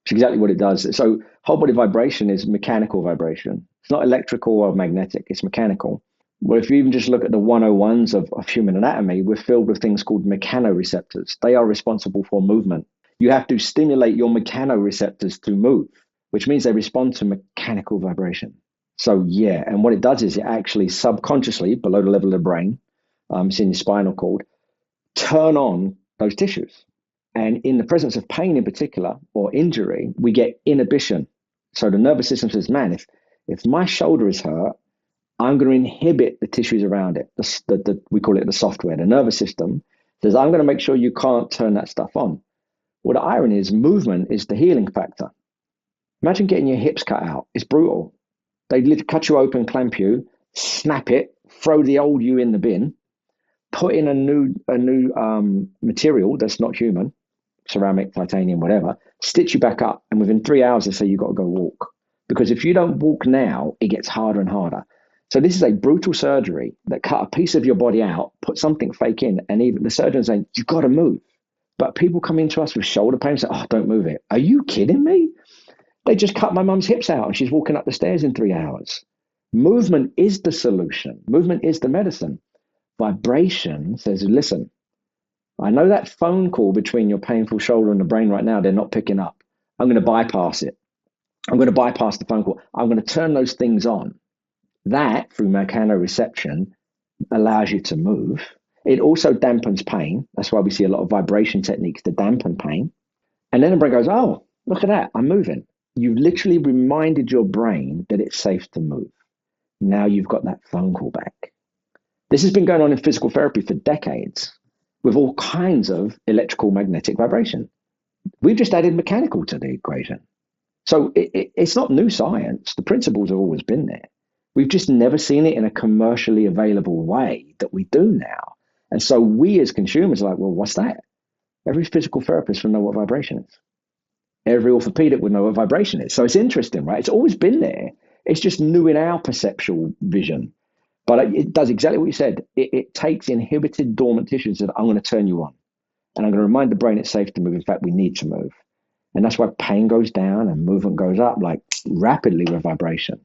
It's exactly what it does. So whole body vibration is mechanical vibration. It's not electrical or magnetic. It's mechanical. Well, if you even just look at the 101s of human anatomy, we're filled with things called mechanoreceptors. They are responsible for movement. You have to stimulate your mechanoreceptors to move, which means they respond to mechanical vibration. So yeah, and what it does is it actually subconsciously, below the level of the brain, it's in your spinal cord, turn on those tissues. And in the presence of pain in particular, or injury, we get inhibition. So the nervous system says, man, if my shoulder is hurt, I'm going to inhibit the tissues around it. We call it the software. The nervous system says, I'm going to make sure you can't turn that stuff on. Well, the irony is movement is the healing factor. Imagine getting your hips cut out. It's brutal. They cut you open, clamp you, snap it, throw the old you in the bin, put in a new material that's not human, ceramic, titanium, whatever, stitch you back up. And within 3 hours, they say you've got to go walk. Because if you don't walk now, it gets harder and harder. So this is a brutal surgery that cut a piece of your body out, put something fake in, and even the surgeon saying, you've got to move. But people come into us with shoulder pain and say, oh, don't move it. Are you kidding me? They just cut my mum's hips out and she's walking up the stairs in 3 hours. Movement is the solution. Movement is the medicine. Vibration says, listen, I know that phone call between your painful shoulder and the brain right now, they're not picking up. I'm going to bypass it. I'm going to bypass the phone call. I'm going to turn those things on. That, through mechanoreception, allows you to move. It also dampens pain. That's why we see a lot of vibration techniques to dampen pain. And then the brain goes, oh, look at that, I'm moving. You've literally reminded your brain that it's safe to move. Now you've got that phone call back. This has been going on in physical therapy for decades with all kinds of electrical magnetic vibration. We've just added mechanical to the equation. So it's not new science. The principles have always been there. We've just never seen it in a commercially available way that we do now. And so we as consumers are like, well, what's that? Every physical therapist will know what vibration is. Every orthopedic would know what vibration is. So it's interesting, right? It's always been there. It's just new in our perceptual vision. But it does exactly what you said. It takes inhibited dormant tissues that I'm going to turn you on. And I'm going to remind the brain it's safe to move. In fact, we need to move. And that's why pain goes down and movement goes up like rapidly with vibration.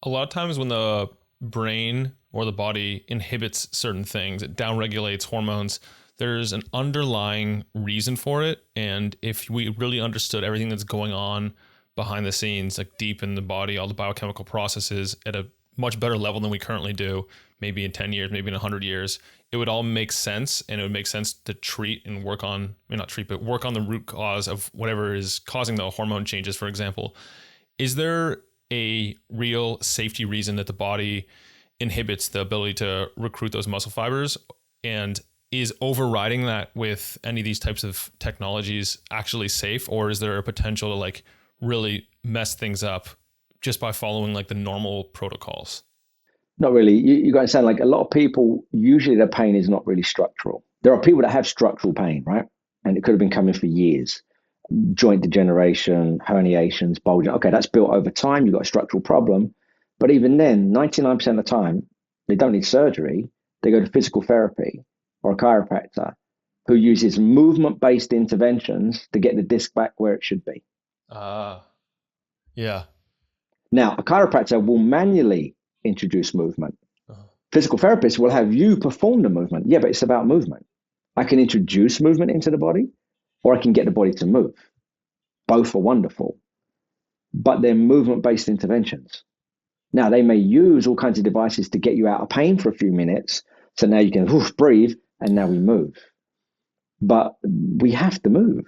A lot of times when the brain or the body inhibits certain things, it downregulates hormones, there's an underlying reason for it. And if we really understood everything that's going on behind the scenes, like deep in the body, all the biochemical processes at a much better level than we currently do, maybe in 10 years, maybe in 100 years, it would all make sense. And it would make sense to treat and work on, not treat, but work on the root cause of whatever is causing the hormone changes, for example. Is there a real safety reason that the body inhibits the ability to recruit those muscle fibers? And is overriding that with any of these types of technologies actually safe? Or is there a potential to like really mess things up just by following like the normal protocols? Not really. You got to understand, like a lot of people, usually their pain is not really structural. There are people that have structural pain, right? And it could have been coming for years. Joint degeneration, herniations, bulging. Okay, that's built over time. You've got a structural problem. But even then, 99% of the time, they don't need surgery. They go to physical therapy or a chiropractor who uses movement-based interventions to get the disc back where it should be. Yeah. Now, a chiropractor will manually introduce movement. Physical therapists will have you perform the movement. Yeah, but it's about movement. I can introduce movement into the body, or I can get the body to move. Both are wonderful, but they're movement-based interventions. Now, they may use all kinds of devices to get you out of pain for a few minutes, so now you can breathe, and now we move. But we have to move.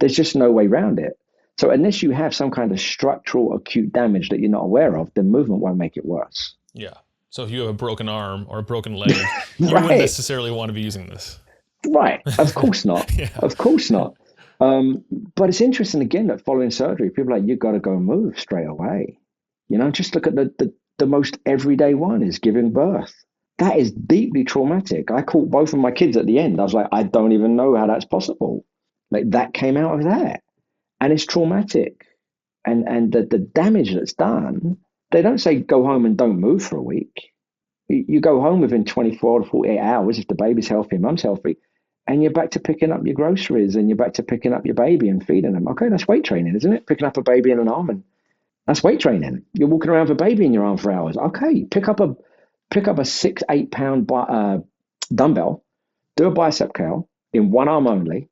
There's just no way around it. So unless you have some kind of structural acute damage that you're not aware of, then movement won't make it worse. Yeah. So if you have a broken arm or a broken leg, you Right. wouldn't necessarily want to be using this. Right. Of course not. Yeah. Of course not. But it's interesting, again, that following surgery, people are like, you've got to go move straight away. You know, just look at the most everyday one is giving birth. That is deeply traumatic. I caught both of my kids at the end. I was like, I don't even know how that's possible. Like that came out of that. And it's traumatic. And the damage that's done, they don't say go home and don't move for a week. You go home within 24 to 48 hours if the baby's healthy and mum's healthy, and you're back to picking up your groceries and you're back to picking up your baby and feeding them. Okay, that's weight training, isn't it? Picking up a baby in an arm, and that's weight training. You're walking around with a baby in your arm for hours. Okay, pick up a 6-8 pound dumbbell, do a bicep curl in one arm only,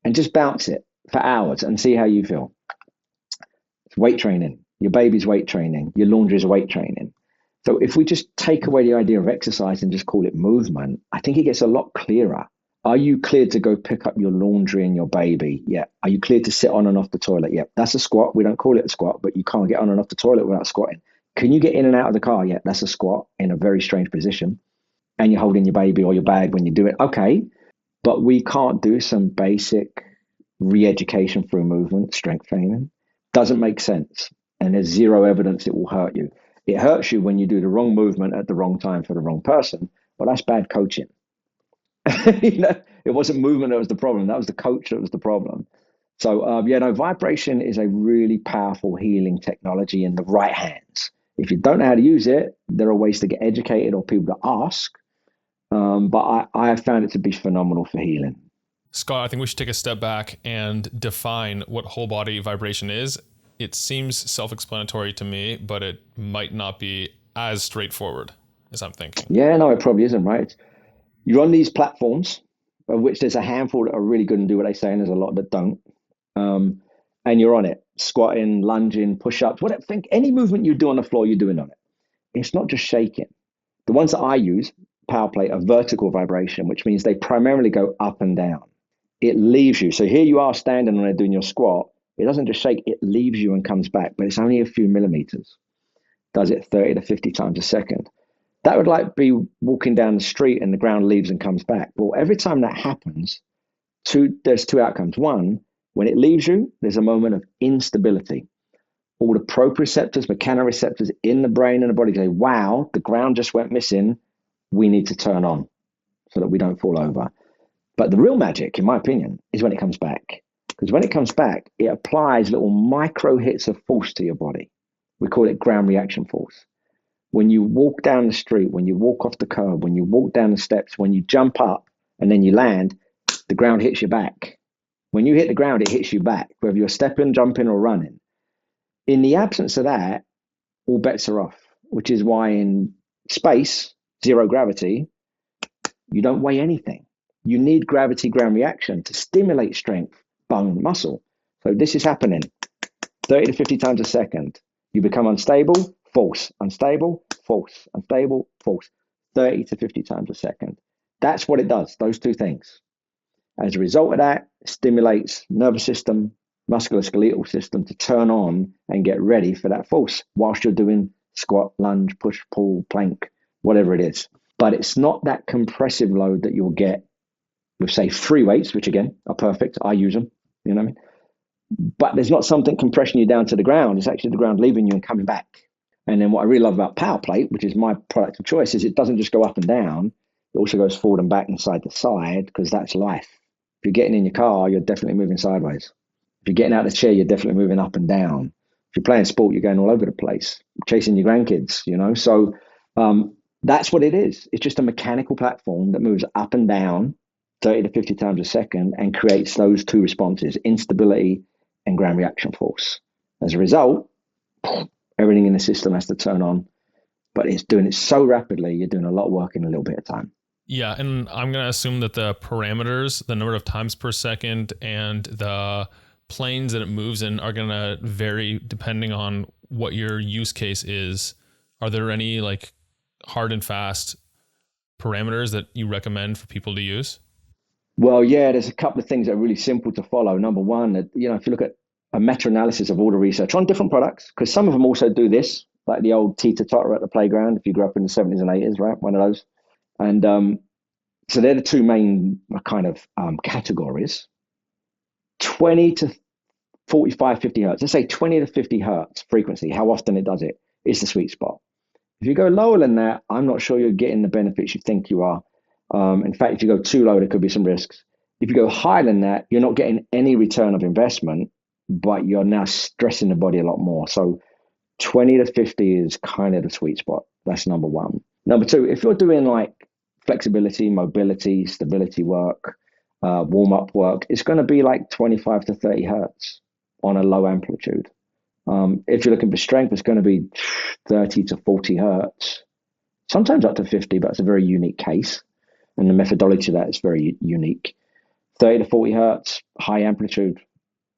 and just bounce it for hours and see how you feel. It's weight training. Your baby's weight training. Your laundry's weight training. So if we just take away the idea of exercise and just call it movement, I think it gets a lot clearer. Are you cleared to go pick up your laundry and your baby? Yeah. Are you cleared to sit on and off the toilet? Yeah. That's a squat. We don't call it a squat, but you can't get on and off the toilet without squatting. Can you get in and out of the car? Yeah. That's a squat in a very strange position. And you're holding your baby or your bag when you do it. Okay. But we can't do some basic re-education through movement, strength training. Doesn't make sense. And there's zero evidence it will hurt you. It hurts you when you do the wrong movement at the wrong time for the wrong person. Well, that's bad coaching. You know, it wasn't movement that was the problem. That was the coach that was the problem. So, vibration is a really powerful healing technology in the right hands. If you don't know how to use it, there are ways to get educated or people to ask. But I have found it to be phenomenal for healing. Scott, I think we should take a step back and define what whole body vibration is. It seems self-explanatory to me, but it might not be as straightforward as I'm thinking. Yeah, no, it probably isn't, right? You're on these platforms, of which there's a handful that are really good and do what they say, and there's a lot that don't. And you're on it, squatting, lunging, push-ups, whatever. Think any movement you do on the floor, you're doing on it. It's not just shaking. The ones that I use, power plate, are vertical vibration, which means they primarily go up and down. It leaves you. So here you are standing on it doing your squat. It doesn't just shake, it leaves you and comes back, but it's only a few millimeters. Does it 30 to 50 times a second. That would like be walking down the street and the ground leaves and comes back. Well, every time that happens, there's two outcomes. One, when it leaves you, there's a moment of instability. All the proprioceptors, mechanoreceptors in the brain and the body say, wow, the ground just went missing. We need to turn on so that we don't fall over. But the real magic, in my opinion, is when it comes back. Because when it comes back, it applies little micro hits of force to your body. We call it ground reaction force. When you walk down the street, when you walk off the curb, when you walk down the steps, when you jump up and then you land, the ground hits you back. When you hit the ground, it hits you back, whether you're stepping, jumping, or running. In the absence of that, all bets are off, which is why in space, zero gravity, you don't weigh anything. You need gravity ground reaction to stimulate strength, bone, muscle. So this is happening. 30 to 50 times a second. You become unstable, false, unstable, false, unstable, false, 30 to 50 times a second. That's what it does, those two things. As a result of that, it stimulates nervous system, musculoskeletal system to turn on and get ready for that false whilst you're doing squat, lunge, push, pull, plank, whatever it is. But it's not that compressive load that you'll get with, say, free weights, which again are perfect. I use them, you know what I mean? But there's not something compressing you down to the ground. It's actually the ground leaving you and coming back. And then what I really love about Power Plate, which is my product of choice, is it doesn't just go up and down. It also goes forward and back and side to side, because that's life. If you're getting in your car, you're definitely moving sideways. If you're getting out of the chair, you're definitely moving up and down. If you're playing sport, you're going all over the place, chasing your grandkids, you know? So that's what it is. It's just a mechanical platform that moves up and down 30 to 50 times a second and creates those two responses, instability and ground reaction force. As a result, everything in the system has to turn on, but it's doing it so rapidly, you're doing a lot of work in a little bit of time. Yeah, and I'm going to assume that the parameters, the number of times per second, and the planes that it moves in are going to vary depending on what your use case is. Are there any like hard and fast parameters that you recommend for people to use? Well, yeah, there's a couple of things that are really simple to follow. Number one, if you look at a meta-analysis of all the research on different products, because some of them also do this, like the old teeter-totter at the playground, if you grew up in the 70s and 80s, right? One of those. And so they're the two main kind of categories. 20 to 45, 50 hertz. Let's say 20 to 50 hertz frequency, how often it does it, is the sweet spot. If you go lower than that, I'm not sure you're getting the benefits you think you are. In fact, if you go too low, there could be some risks. If you go higher than that, you're not getting any return of investment, but you're now stressing the body a lot more. So 20 to 50 is kind of the sweet spot. That's number one. Number two, if you're doing like flexibility, mobility, stability work, warm-up work, it's going to be like 25 to 30 hertz on a low amplitude. If you're looking for strength, it's going to be 30 to 40 hertz, sometimes up to 50, but it's a very unique case. And the methodology of that is very unique. 30 to 40 hertz, high amplitude.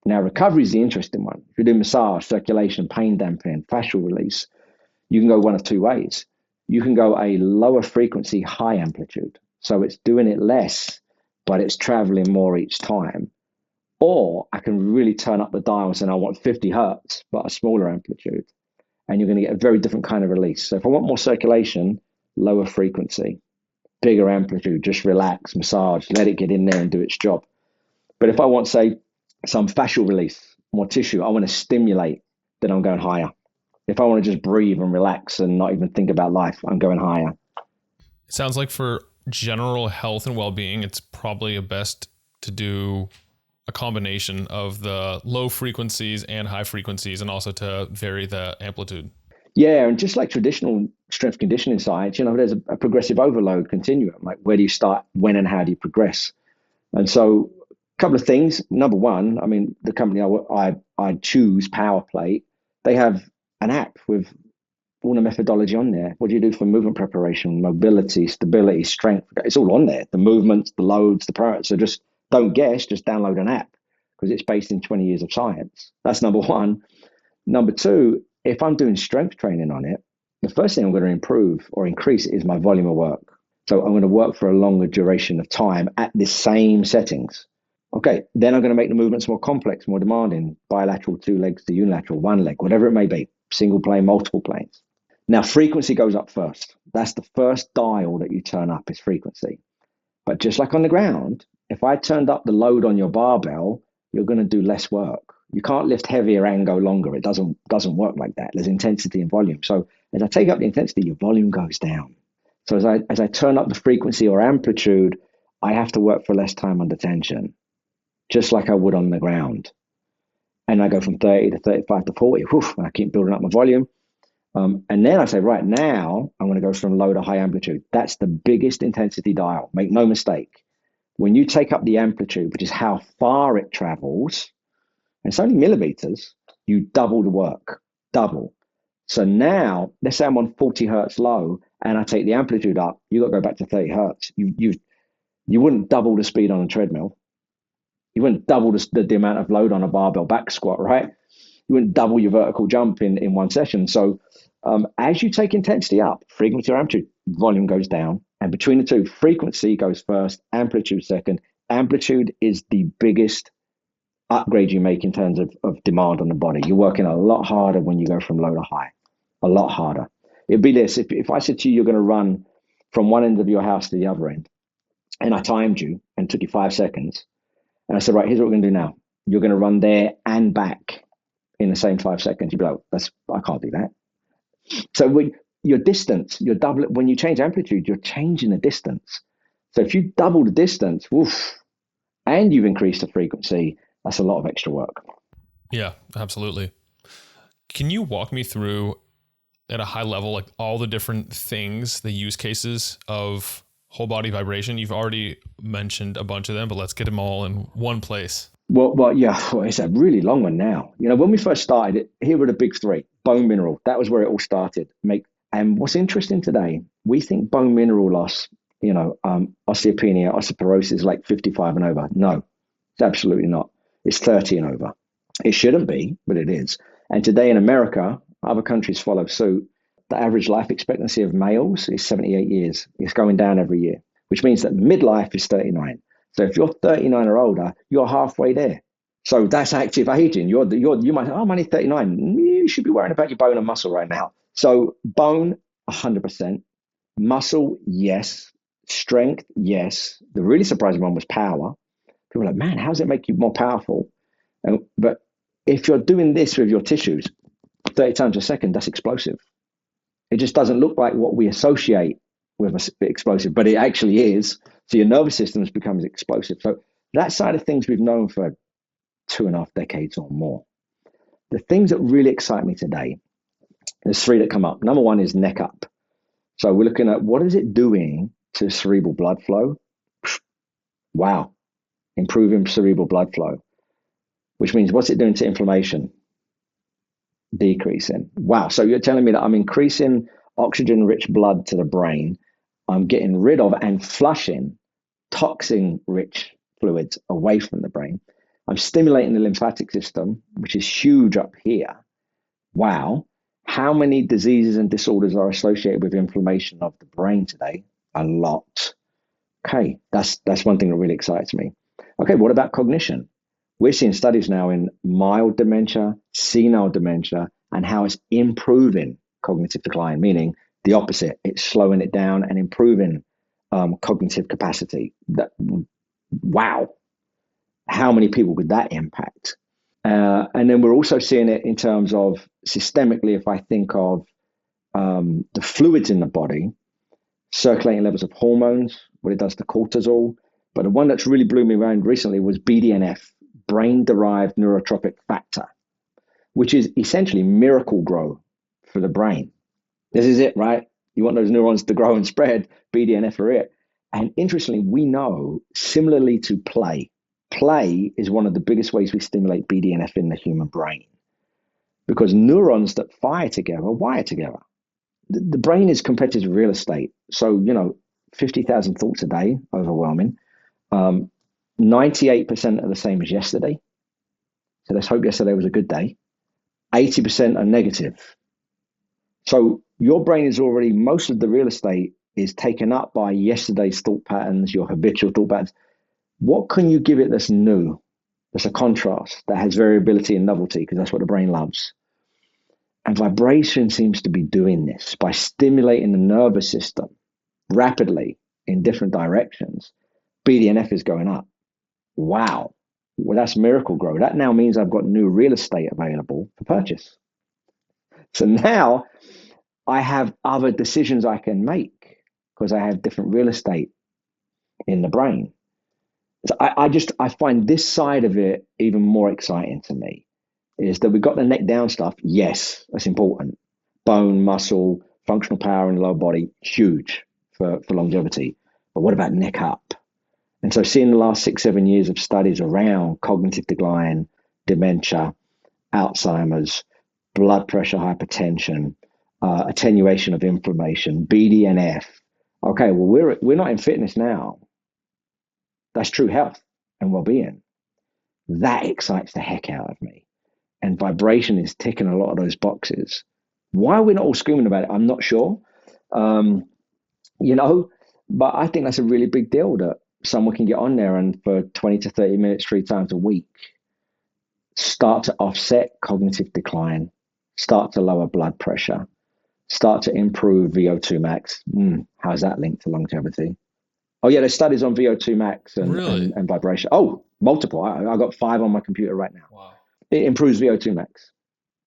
Now, recovery is the interesting one. If you're doing massage, circulation, pain dampening, fascial release, you can go one of two ways. You can go a lower frequency, high amplitude. So it's doing it less, but it's traveling more each time. Or I can really turn up the dials and I want 50 hertz, but a smaller amplitude. And you're going to get a very different kind of release. So if I want more circulation, lower frequency, bigger amplitude, just relax, massage, let it get in there and do its job. But if I want, say, some fascial release, more tissue, I want to stimulate, then I'm going higher. If I want to just breathe and relax and not even think about life, I'm going higher. It sounds like for general health and well-being, it's probably best to do a combination of the low frequencies and high frequencies, and also to vary the amplitude. Yeah, and just like traditional strength conditioning science, there's a progressive overload continuum. Like, where do you start, when and how do you progress? And so a couple of things. Number one, I mean, the company I choose, Power Plate, they have an app with all the methodology on there. What do you do for movement preparation, mobility, stability, strength? It's all on there. The movements, the loads, the parameters. So just don't guess, just download an app, because it's based in 20 years of science. That's number one. Number two, if I'm doing strength training on it, the first thing I'm going to improve or increase is my volume of work. So I'm going to work for a longer duration of time at the same settings. Okay, then I'm going to make the movements more complex, more demanding, bilateral, 2 legs to unilateral, 1 leg, whatever it may be, single plane, multiple planes. Now, frequency goes up first. That's the first dial that you turn up, is frequency. But just like on the ground, if I turned up the load on your barbell, you're going to do less work. You can't lift heavier and go longer. It doesn't work like that. There's intensity and volume. So as I take up the intensity, your volume goes down. So as I turn up the frequency or amplitude, I have to work for less time under tension, just like I would on the ground. And I go from 30 to 35 to 40. And I keep building up my volume. And then I say, right now, I'm going to go from low to high amplitude. That's the biggest intensity dial. Make no mistake. When you take up the amplitude, which is how far it travels, and it's only millimeters, you double the work, double. So now, let's say I'm on 40 hertz low and I take the amplitude up, you got to go back to 30 hertz. You wouldn't double the speed on a treadmill. You wouldn't double the amount of load on a barbell back squat, right? You wouldn't double your vertical jump in one session. So as you take intensity up, frequency or amplitude, volume goes down. And between the two, frequency goes first, amplitude second. Amplitude is the biggest upgrade you make in terms of demand on the body. You're working a lot harder when you go from low to high, a lot harder. It'd be this, if I said to you, you're going to run from one end of your house to the other end, and I timed you and took you 5 seconds, and I said, right, here's what we're going to do now. You're going to run there and back in the same 5 seconds. You'd be like, I can't do that. So when your distance, you're double. When you change amplitude, you're changing the distance. So if you double the distance, woof, and you've increased the frequency, that's a lot of extra work. Yeah, absolutely. Can you walk me through at a high level, like all the different things, the use cases of whole body vibration? You've already mentioned a bunch of them, but let's get them all in one place. Well, yeah, it's a really long one now. When we first started, here were the big three. Bone mineral, that was where it all started. And what's interesting today, we think bone mineral loss, osteopenia, osteoporosis is like 55 and over. No, it's absolutely not. It's 30 and over. It shouldn't be, but it is. And today in America, other countries follow suit. The average life expectancy of males is 78 years. It's going down every year, which means that midlife is 39. So if you're 39 or older, you're halfway there. So that's active aging. You might say, I'm only 39. You should be worrying about your bone and muscle right now. So bone, 100%. Muscle, yes. Strength, yes. The really surprising one was power. People are like, man, how does it make you more powerful? But if you're doing this with your tissues 30 times a second, that's explosive. It just doesn't look like what we associate with explosive, but it actually is. So your nervous system becomes explosive. So that side of things we've known for 2.5 decades or more. The things that really excite me today, there's 3 that come up. Number 1 is neck up. So we're looking at what is it doing to cerebral blood flow? Wow. Improving cerebral blood flow, which means what's it doing to inflammation? Decreasing. Wow. So you're telling me that I'm increasing oxygen-rich blood to the brain. I'm getting rid of and flushing toxin-rich fluids away from the brain. I'm stimulating the lymphatic system, which is huge up here. Wow. How many diseases and disorders are associated with inflammation of the brain today? A lot. Okay, that's one thing that really excites me. Okay, what about cognition? We're seeing studies now in mild dementia, senile dementia, and how it's improving cognitive decline, meaning the opposite. It's slowing it down and improving cognitive capacity. Wow. How many people could that impact? And then we're also seeing it in terms of systemically, if I think of the fluids in the body, circulating levels of hormones, what it does to cortisol. But the one that's really blew me around recently was BDNF, brain-derived neurotropic factor, which is essentially miracle grow for the brain. This is it, right? You want those neurons to grow and spread, BDNF are it. And interestingly, we know, similarly to play is one of the biggest ways we stimulate BDNF in the human brain, because neurons that fire together wire together. The brain is competitive real estate. So, 50,000 thoughts a day, overwhelming. 98% are the same as yesterday. So let's hope yesterday was a good day. 80% are negative. So your brain is already, most of the real estate is taken up by yesterday's thought patterns, your habitual thought patterns. What can you give it that's new? That's a contrast, that has variability and novelty, because that's what the brain loves. And vibration seems to be doing this by stimulating the nervous system rapidly in different directions. BDNF is going up. Wow. Well, that's miracle grow. That now means I've got new real estate available for purchase. So now I have other decisions I can make because I have different real estate in the brain. So I find this side of it even more exciting to me, is that we've got the neck down stuff. Yes, that's important. Bone, muscle, functional power in the lower body, huge for longevity. But what about neck up? And so seeing the last 6-7 years of studies around cognitive decline, dementia, Alzheimer's, blood pressure, hypertension, attenuation of inflammation, BDNF. Okay, well, we're not in fitness now. That's true health and well-being. That excites the heck out of me. and vibration is ticking a lot of those boxes. Why we're not all screaming about it, I'm not sure. Um, you know, but I think that's a really big deal that someone can get on there and for 20 to 30 minutes, 3 times a week, start to offset cognitive decline, start to lower blood pressure, start to improve VO2 max. How's that linked to longevity? Oh, yeah, there's studies on VO2 max Really? and vibration. Oh, multiple. I got 5 on my computer right now. Wow. It improves VO2 max.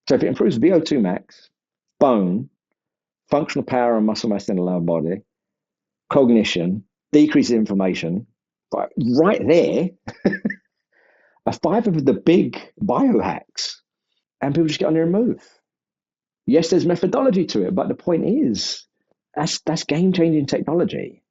So if it improves VO2 max, bone, functional power and muscle mass in the lower body, cognition, decreases inflammation, but right there are 5 of the big biohacks. And people just get on there and move. Yes, there's methodology to it, but the point is that's game-changing technology.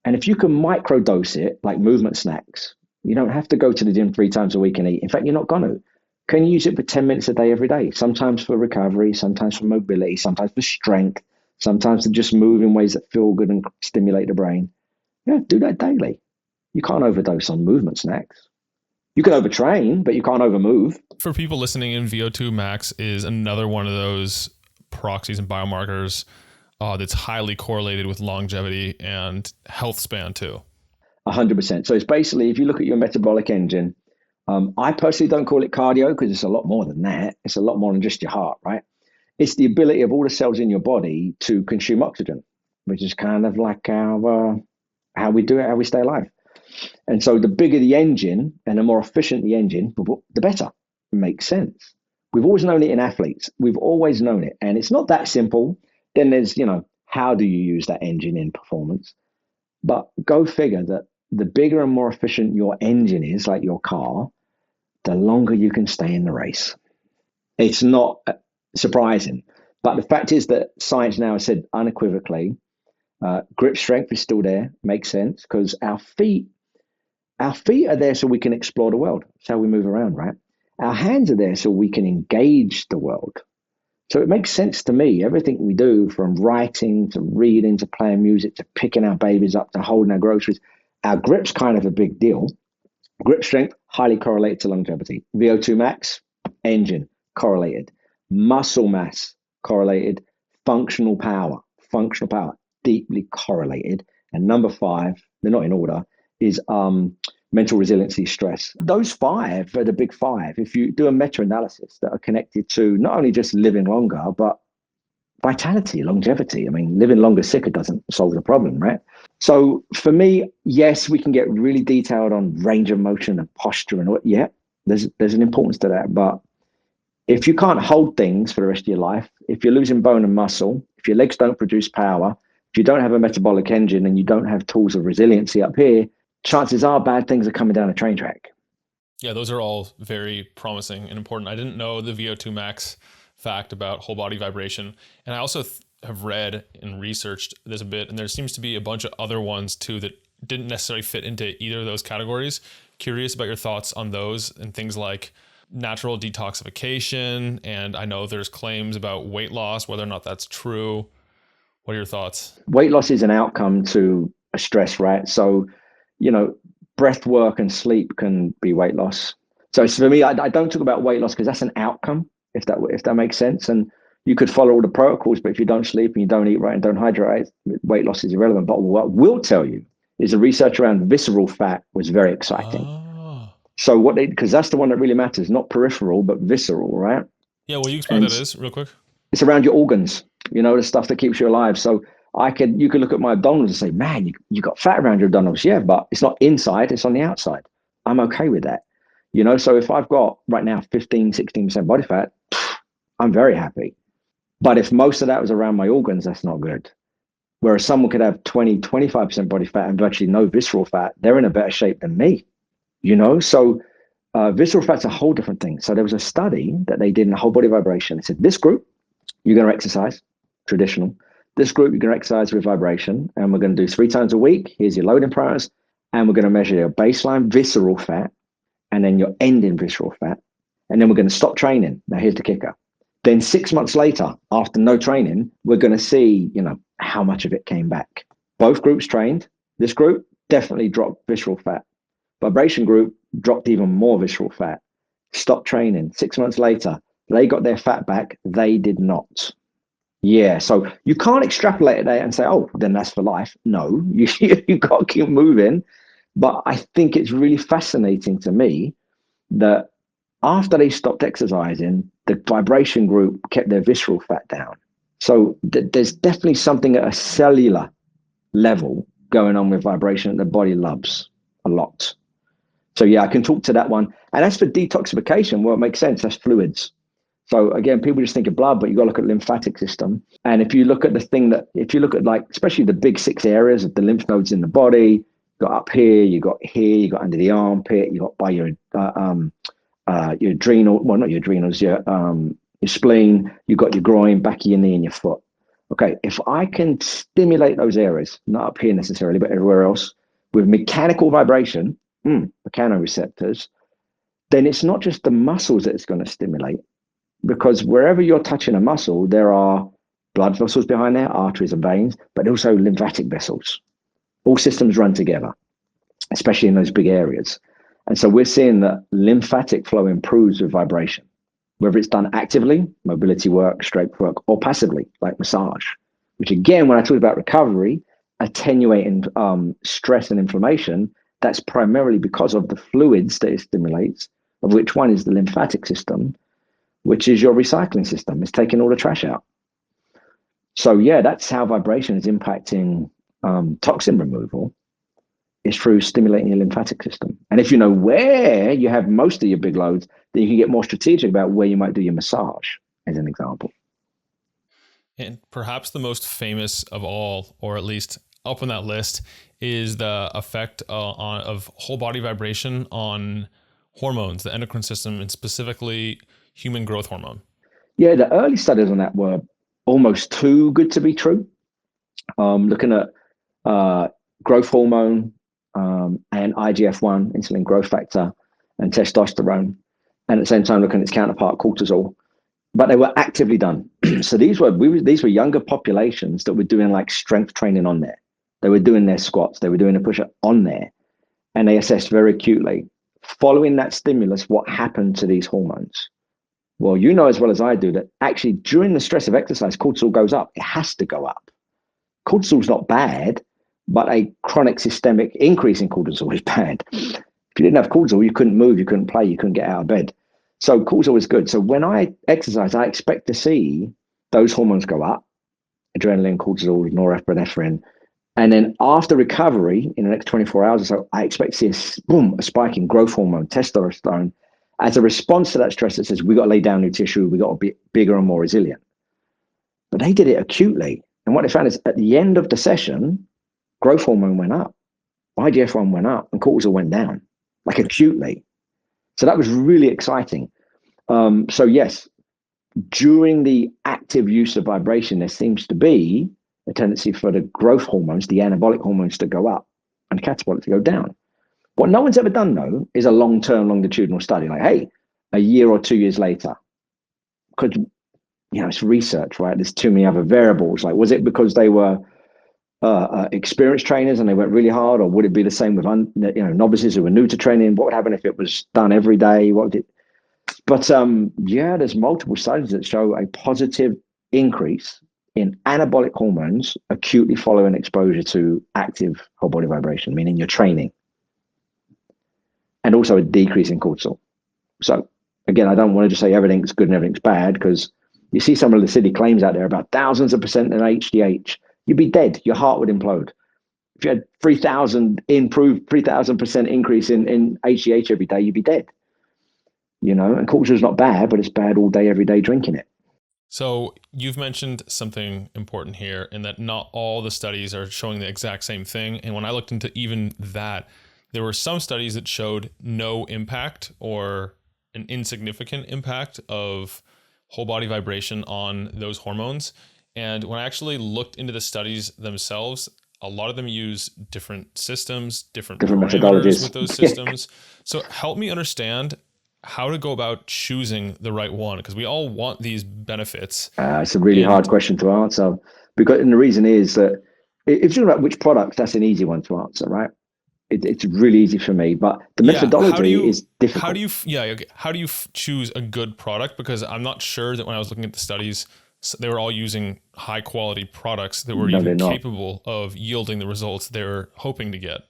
And if you can microdose it, like movement snacks, you don't have to go to the gym 3 times a week and eat. In fact, you're not going to. Can you use it for 10 minutes a day every day? Sometimes for recovery, sometimes for mobility, sometimes for strength, sometimes to just move in ways that feel good and stimulate the brain. Yeah, do that daily. You can't overdose on movement snacks. You can overtrain, but you can't overmove. For people listening in, VO2 max is another one of those proxies and biomarkers that's highly correlated with longevity and health span too. 100%. So it's basically, if you look at your metabolic engine, I personally don't call it cardio because it's a lot more than that. It's a lot more than just your heart, right? It's the ability of all the cells in your body to consume oxygen, which is kind of like how we do it, how we stay alive. And so the bigger the engine and the more efficient the engine, the better. It makes sense. We've always known it in athletes. We've always known it. And it's not that simple. Then there's, how do you use that engine in performance? But go figure that the bigger and more efficient your engine is, like your car, the longer you can stay in the race. It's not surprising. But the fact is that science now has said unequivocally, grip strength is still there. Makes sense because our feet are there so we can explore the world. It's how we move around, right? Our hands are there so we can engage the world. So it makes sense to me. Everything we do, from writing to reading to playing music to picking our babies up to holding our groceries, our grip's kind of a big deal. Grip strength, highly correlated to longevity. VO2 max, engine, correlated. Muscle mass, correlated. Functional power, deeply correlated. And number 5, they're not in order, is mental resiliency, stress. Those 5 are the big 5. If you do a meta-analysis that are connected to not only just living longer, but vitality, longevity. I mean, living longer sicker doesn't solve the problem, right? So for me, yes, we can get really detailed on range of motion and posture and what. Yeah, there's an importance to that. But if you can't hold things for the rest of your life, if you're losing bone and muscle, if your legs don't produce power, if you don't have a metabolic engine and you don't have tools of resiliency up here, chances are bad things are coming down a train track. Yeah, those are all very promising and important. I didn't know the VO2 max fact about whole body vibration. And I also have read and researched this a bit, and there seems to be a bunch of other ones too that didn't necessarily fit into either of those categories. Curious about your thoughts on those and things like natural detoxification. And I know there's claims about weight loss, whether or not that's true. What are your thoughts? Weight loss is an outcome to a stress, right? So, breath work and sleep can be weight loss. So for me, I don't talk about weight loss because that's an outcome, if that makes sense. And you could follow all the protocols, but if you don't sleep and you don't eat right and don't hydrate, weight loss is irrelevant. But what we'll tell you is the research around visceral fat was very exciting. Oh. So because that's the one that really matters, not peripheral, but visceral, right? Yeah, will you explain what that is real quick? It's around your organs, the stuff that keeps you alive. So you could look at my abdominals and say, man, you got fat around your abdominals. Yeah, but it's not inside, it's on the outside. I'm okay with that. So if I've got right now 15-16% body fat, I'm very happy. But if most of that was around my organs, that's not good. Whereas someone could have 20-25% body fat and virtually no visceral fat, they're in a better shape than me. So visceral fat's a whole different thing. So there was a study that they did in a whole body vibration. They said, this group, you're going to exercise, traditional. This group, you're going to exercise with vibration, and we're going to do 3 times a week. Here's your loading parameters, and we're going to measure your baseline visceral fat, and then your ending visceral fat, and then we're going to stop training. Now, here's the kicker. Then 6 months later, after no training, we're going to see, how much of it came back. Both groups trained. This group definitely dropped visceral fat. Vibration group dropped even more visceral fat. Stopped training. 6 months later, They got their fat back. They did not. Yeah, so you can't extrapolate it and say, oh, then that's for life. No, you got to keep moving. But I think it's really fascinating to me that after they stopped exercising, the vibration group kept their visceral fat down. So there's definitely something at a cellular level going on with vibration that the body loves a lot. So yeah, I can talk to that one. And as for detoxification, well, it makes sense. That's fluids. So again, people just think of blood, but you got to look at the lymphatic system. And if you look at if you look at like, especially the big 6 areas of the lymph nodes in the body, you got up here, you got under the armpit, you got by your adrenal, well, not your adrenals, your spleen, you got your groin, back of your knee, and your foot. Okay, if I can stimulate those areas, not up here necessarily, but everywhere else, with mechanical vibration, mechanoreceptors, then it's not just the muscles that it's going to stimulate, because wherever you're touching a muscle, there are blood vessels behind there, arteries and veins, but also lymphatic vessels. All systems run together, especially in those big areas. And so we're seeing that lymphatic flow improves with vibration, whether it's done actively, mobility work, strength work, or passively, like massage, which again, when I talk about recovery, attenuating stress and inflammation, that's primarily because of the fluids that it stimulates, of which one is the lymphatic system, which is your recycling system. It's taking all the trash out. So yeah, that's how vibration is impacting toxin removal, is through stimulating your lymphatic system. And if you know where you have most of your big loads, then you can get more strategic about where you might do your massage, as an example. And perhaps the most famous of all, or at least up on that list, is the effect of whole body vibration on hormones, the endocrine system, and specifically human growth hormone. Yeah, the early studies on that were almost too good to be true. Looking at growth hormone and IGF-1, insulin growth factor, and testosterone, and at the same time looking at its counterpart, cortisol. But they were actively done. So these were younger populations that were doing like strength training on there. They were doing their squats, they were doing a push-up on there, and they assessed very acutely, following that stimulus, what happened to these hormones. Well, you know as well as I do that actually during the stress of exercise, cortisol goes up. It has to go up. Cortisol's not bad, but a chronic systemic increase in cortisol is bad. If you didn't have cortisol, you couldn't move, you couldn't play, you couldn't get out of bed. So cortisol is good. So when I exercise, I expect to see those hormones go up, adrenaline, cortisol, norepinephrine. And then after recovery, in the next 24 hours or so, I expect to see a spike in growth hormone, testosterone, as a response to that stress that says, we got to lay down new tissue, we got to be bigger and more resilient. But they did it acutely. And what they found is at the end of the session, growth hormone went up, IGF-1 went up, and cortisol went down, like acutely. So that was really exciting. So yes, during the active use of vibration, there seems to be a tendency for the growth hormones, the anabolic hormones, to go up and catabolic to go down. What no one's ever done, though, is a long-term longitudinal study. Like, hey, a year or 2 years later, because it's research, right? There's too many other variables. Like, was it because they were experienced trainers and they went really hard, or would it be the same with novices who were new to training? What would happen if it was done every day? But there's multiple studies that show a positive increase in anabolic hormones acutely following exposure to active whole body vibration, meaning you're training, and also a decrease in cortisol. So again, I don't want to just say everything's good and everything's bad, because you see some of the silly claims out there about thousands of percent in HGH. You'd be dead. Your heart would implode. If you had 3,000% increase in HGH every day, you'd be dead. And cortisol is not bad, but it's bad all day, every day drinking it. So you've mentioned something important here, in that not all the studies are showing the exact same thing. And when I looked into even that, there were some studies that showed no impact or an insignificant impact of whole body vibration on those hormones. And when I actually looked into the studies themselves, a lot of them use different systems, different methodologies with those systems. So help me understand how to go about choosing the right one, because we all want these benefits. It's a really hard question to answer, and the reason is that if you're talking about which products, that's an easy one to answer, right? It's really easy for me, but the Yeah. methodology is how do difficult. you, yeah, okay. How do you choose a good product? Because I'm not sure that when I was looking at the studies, they were all using high quality products that were No, they're even not. capable of yielding the results they were hoping to get.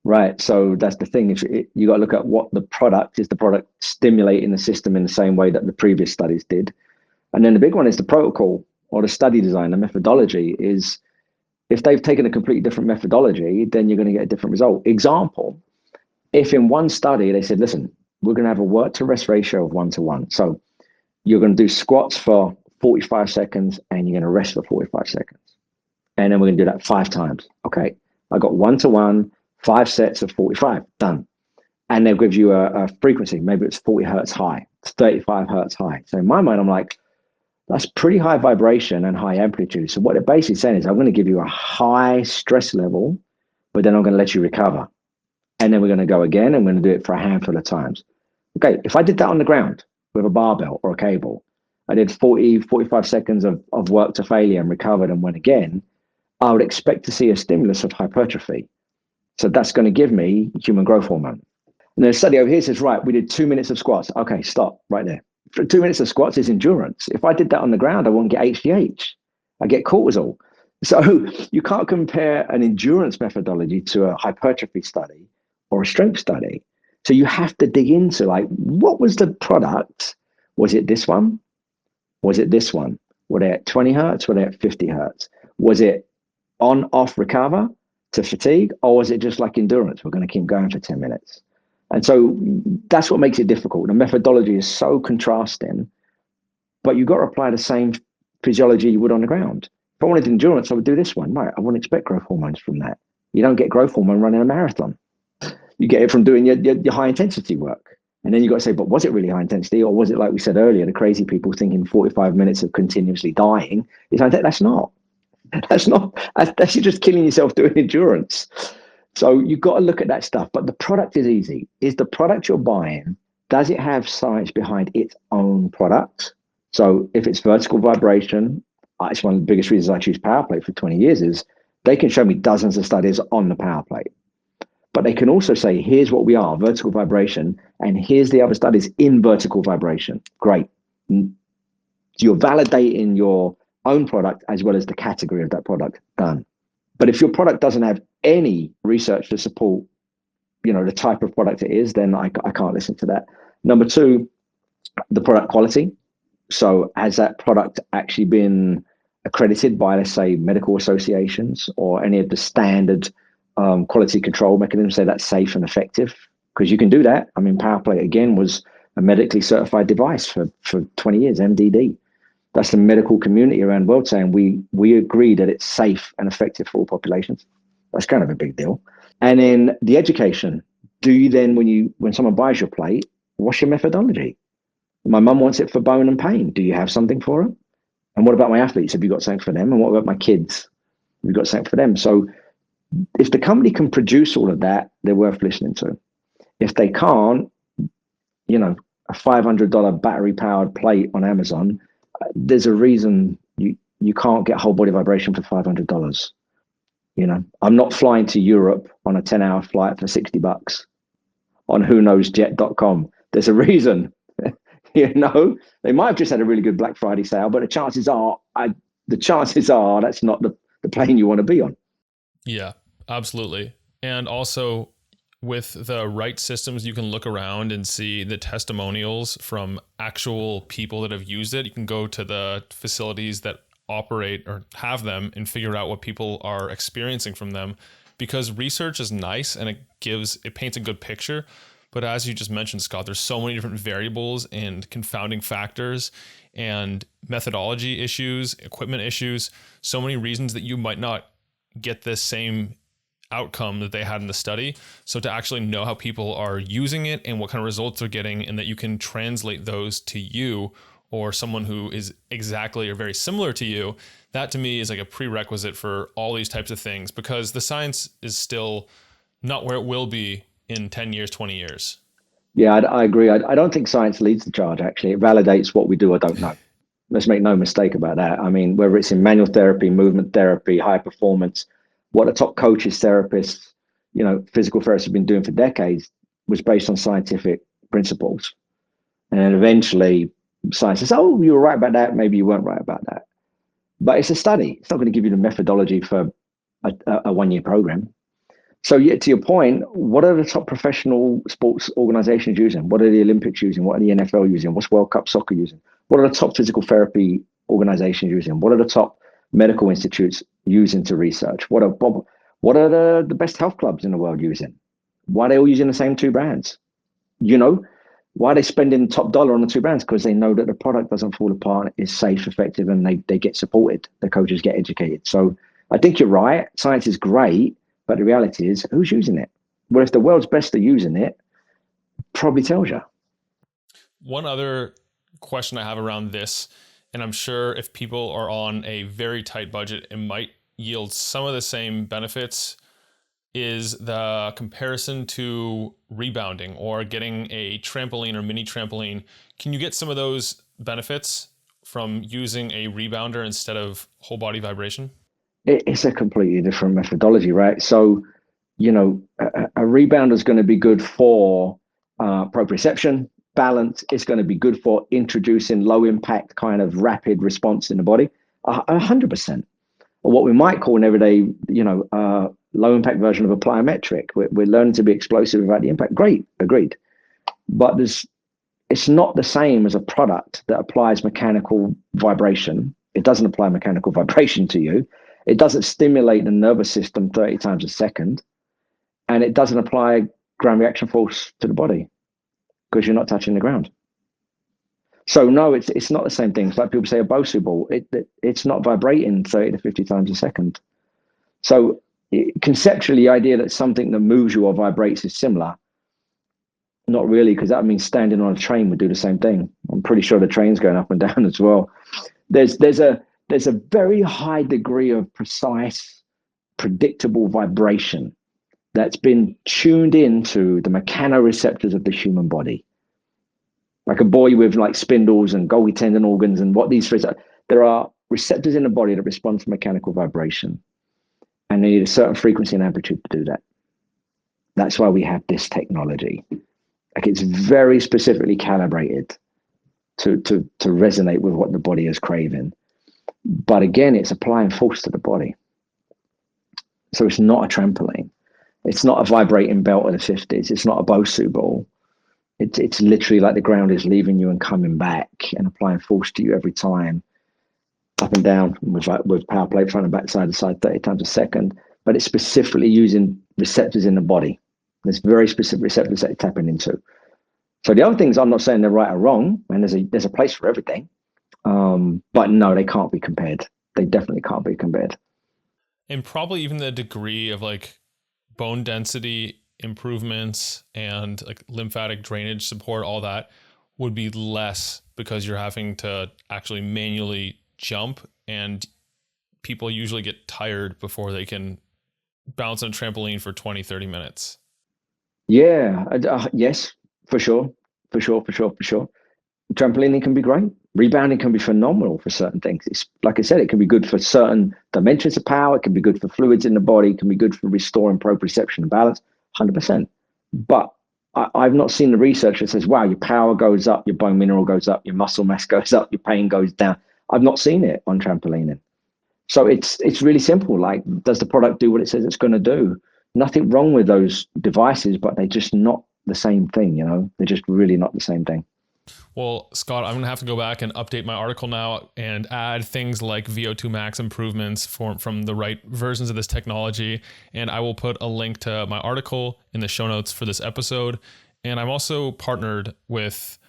Right. So that's the thing. You got to look at what the product is. The product stimulating the system in the same way that the previous studies did. And then the big one is the protocol or the study design. The methodology is, if they've taken a completely different methodology, then you're going to get a different result. Example, if in one study they said, listen, we're going to have a work to rest ratio of 1 to 1. So you're going to do squats for 45 seconds and you're going to rest for 45 seconds. And then we're going to do that 5 times. Okay. I got 1 to 1, 5 sets of 45, done. And they'll give you a frequency. Maybe it's 40 hertz high, it's 35 hertz high. So in my mind, I'm like, that's pretty high vibration and high amplitude. So what they're basically saying is, I'm going to give you a high stress level, but then I'm going to let you recover. And then we're going to go again. And we're going to do it for a handful of times. Okay. If I did that on the ground with a barbell or a cable, I did 40, 45 seconds of work to failure and recovered and went again, I would expect to see a stimulus of hypertrophy. So that's going to give me human growth hormone. And the study over here says, right, we did 2 minutes of squats. Okay, stop right there. For 2 minutes of squats is endurance. If I did that on the ground, I won't get HGH. I get cortisol. So you can't compare an endurance methodology to a hypertrophy study or a strength study. So you have to dig into, like, what was the product? Was it this one? Was it this one? Were they at 20 hertz? Were they at 50 hertz? Was it on, off, recover to fatigue? Or was it just like endurance? We're going to keep going for 10 minutes. And so that's what makes it difficult. The methodology is so contrasting, but you've got to apply the same physiology you would on the ground. If I wanted endurance, I would do this one. Right. I wouldn't expect growth hormones from that. You don't get growth hormone running a marathon. You get it from doing your high intensity work. And then you got to say, but was it really high intensity? Or was it, like we said earlier, the crazy people thinking 45 minutes of continuously dying? It's like, that's not. That's you just killing yourself doing endurance. So you've got to look at that stuff. But the product is easy. Is the product you're buying, does it have science behind its own product? So if it's vertical vibration, it's one of the biggest reasons I choose PowerPlate for 20 years is they can show me dozens of studies on the PowerPlate. But they can also say, here's what we are, vertical vibration, and here's the other studies in vertical vibration. Great. You're validating your own product as well as the category of that product. Done. But if your product doesn't have any research to support, the type of product it is, then I can't listen to that. Number two, the product quality. So has that product actually been accredited by, let's say, medical associations or any of the standard quality control mechanisms, say that's safe and effective? Because you can do that. I mean, PowerPlate, again, was a medically certified device for 20 years, MDD. That's the medical community around the world saying we agree that it's safe and effective for all populations. That's kind of a big deal. And then the education. Do you then, when someone buys your plate, what's your methodology? My mum wants it for bone and pain. Do you have something for her? And what about my athletes? Have you got something for them? And what about my kids? Have you got something for them? So if the company can produce all of that, they're worth listening to. If they can't, a $500 battery powered plate on Amazon, there's a reason you can't get whole body vibration for $500. I'm not flying to Europe on a 10-hour flight for $60 on whoknowsjet.com. There's a reason. They might have just had a really good Black Friday sale, but the chances are that's not the plane you want to be on. Yeah, absolutely. And also with the right systems, you can look around and see the testimonials from actual people that have used it. You can go to the facilities that operate or have them and figure out what people are experiencing from them, because research is nice and it paints a good picture. But as you just mentioned, Scott, there's so many different variables and confounding factors and methodology issues, equipment issues, so many reasons that you might not get this same outcome that they had in the study. So to actually know how people are using it and what kind of results they're getting, and that you can translate those to you or someone who is exactly or very similar to you, that to me is like a prerequisite for all these types of things, because the science is still not where it will be in 10 years, 20 years. Yeah, I agree. I don't think science leads the charge, actually. It validates what we do or don't know. Let's make no mistake about that. I mean, whether it's in manual therapy, movement therapy, high performance, what the top coaches, therapists, physical therapists have been doing for decades was based on scientific principles. And then eventually science says, oh, you were right about that. Maybe you weren't right about that. But it's a study. It's not going to give you the methodology for a 1-year program. So yet to your point, what are the top professional sports organizations using? What are the Olympics using? What are the NFL using? What's World Cup soccer using? What are the top physical therapy organizations using? What are the top medical institutes using to research? What are the best health clubs in the world using? Why are they all using the same 2 brands? Why are they spending top dollar on the 2 brands? Because they know that the product doesn't fall apart, is safe, effective, and they get supported. The coaches get educated. So I think you're right. Science is great, but the reality is, who's using it? Well, if the world's best are using it, probably tells you. One other question I have around this, and I'm sure if people are on a very tight budget, it might yield some of the same benefits, is the comparison to rebounding or getting a trampoline or mini trampoline. Can you get some of those benefits from using a rebounder instead of whole body vibration? It's a completely different methodology, right? So, a rebounder is going to be good for proprioception, balance. It's going to be good for introducing low impact kind of rapid response in the body, 100%. Or what we might call an everyday, low impact version of a plyometric. We're learning to be explosive without the impact. Great, agreed. But it's not the same as a product that applies mechanical vibration. It doesn't apply mechanical vibration to you. It doesn't stimulate the nervous system 30 times a second. And it doesn't apply ground reaction force to the body because you're not touching the ground. So no, it's not the same thing. It's like people say a BOSU ball. It's not vibrating 30 to 50 times a second. So conceptually, the idea that something that moves you or vibrates is similar, not really, because that means standing on a train would do the same thing. I'm pretty sure the train's going up and down as well. There's a very high degree of precise, predictable vibration that's been tuned into the mechanoreceptors of the human body. Like a boy with like spindles and Golgi tendon organs and what these are. There are receptors in the body that respond to mechanical vibration. And they need a certain frequency and amplitude to do that. That's why we have this technology. Like it's very specifically calibrated to resonate with what the body is craving. But again, it's applying force to the body. So it's not a trampoline. It's not a vibrating belt of the 50s. It's not a BOSU ball. It's literally like the ground is leaving you and coming back and applying force to you every time, up and down with power plate front and back, side to side, 30 times a second. But it's specifically using receptors in the body. There's very specific receptors that you're tapping into. So the other things, I'm not saying they're right or wrong, and there's a place for everything. But no, they can't be compared. They definitely can't be compared. And probably even the degree of like bone density improvements and like lymphatic drainage support, all that would be less because you're having to actually manually jump, and people usually get tired before they can bounce on a trampoline for 20, 30 minutes. Yeah, yes, for sure. Trampolining can be great. Rebounding can be phenomenal for certain things. It's like I said, it can be good for certain dimensions of power. It can be good for fluids in the body. It can be good for restoring proprioception and balance, 100%. But I've not seen the research that says, wow, your power goes up, your bone mineral goes up, your muscle mass goes up, your pain goes down. I've not seen it on trampolining. So it's really simple. Like, does the product do what it says it's going to do? Nothing wrong with those devices, but they're just not the same thing, They're just really not the same thing. Well, Scott, I'm going to have to go back and update my article now and add things like VO2 max improvements from the right versions of this technology. And I will put a link to my article in the show notes for this episode. And I'm also partnered with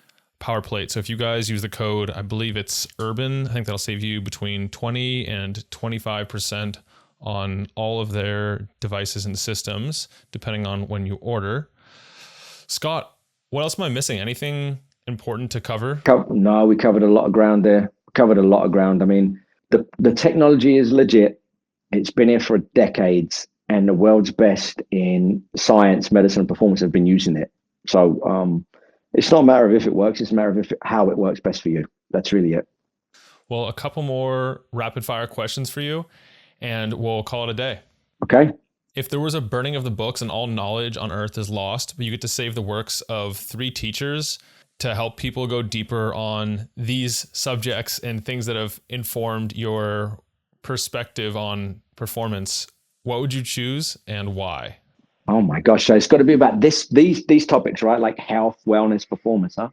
PowerPlate. So if you guys use the code, I believe it's Urban, I think that'll save you between 20 and 25% on all of their devices and systems, depending on when you order. Scott, what else am I missing? Anything important to cover? No, we covered a lot of ground there. I mean, the technology is legit. It's been here for decades, and the world's best in science, medicine, and performance have been using it. So it's not a matter of if it works, it's a matter of how it works best for you. That's really it. Well, a couple more rapid fire questions for you, and we'll call it a day. Okay. If there was a burning of the books and all knowledge on earth is lost, but you get to save the works of 3 teachers to help people go deeper on these subjects and things that have informed your perspective on performance, what would you choose and why? Oh my gosh. So it's got to be about these topics, right? Like health, wellness, performance, huh?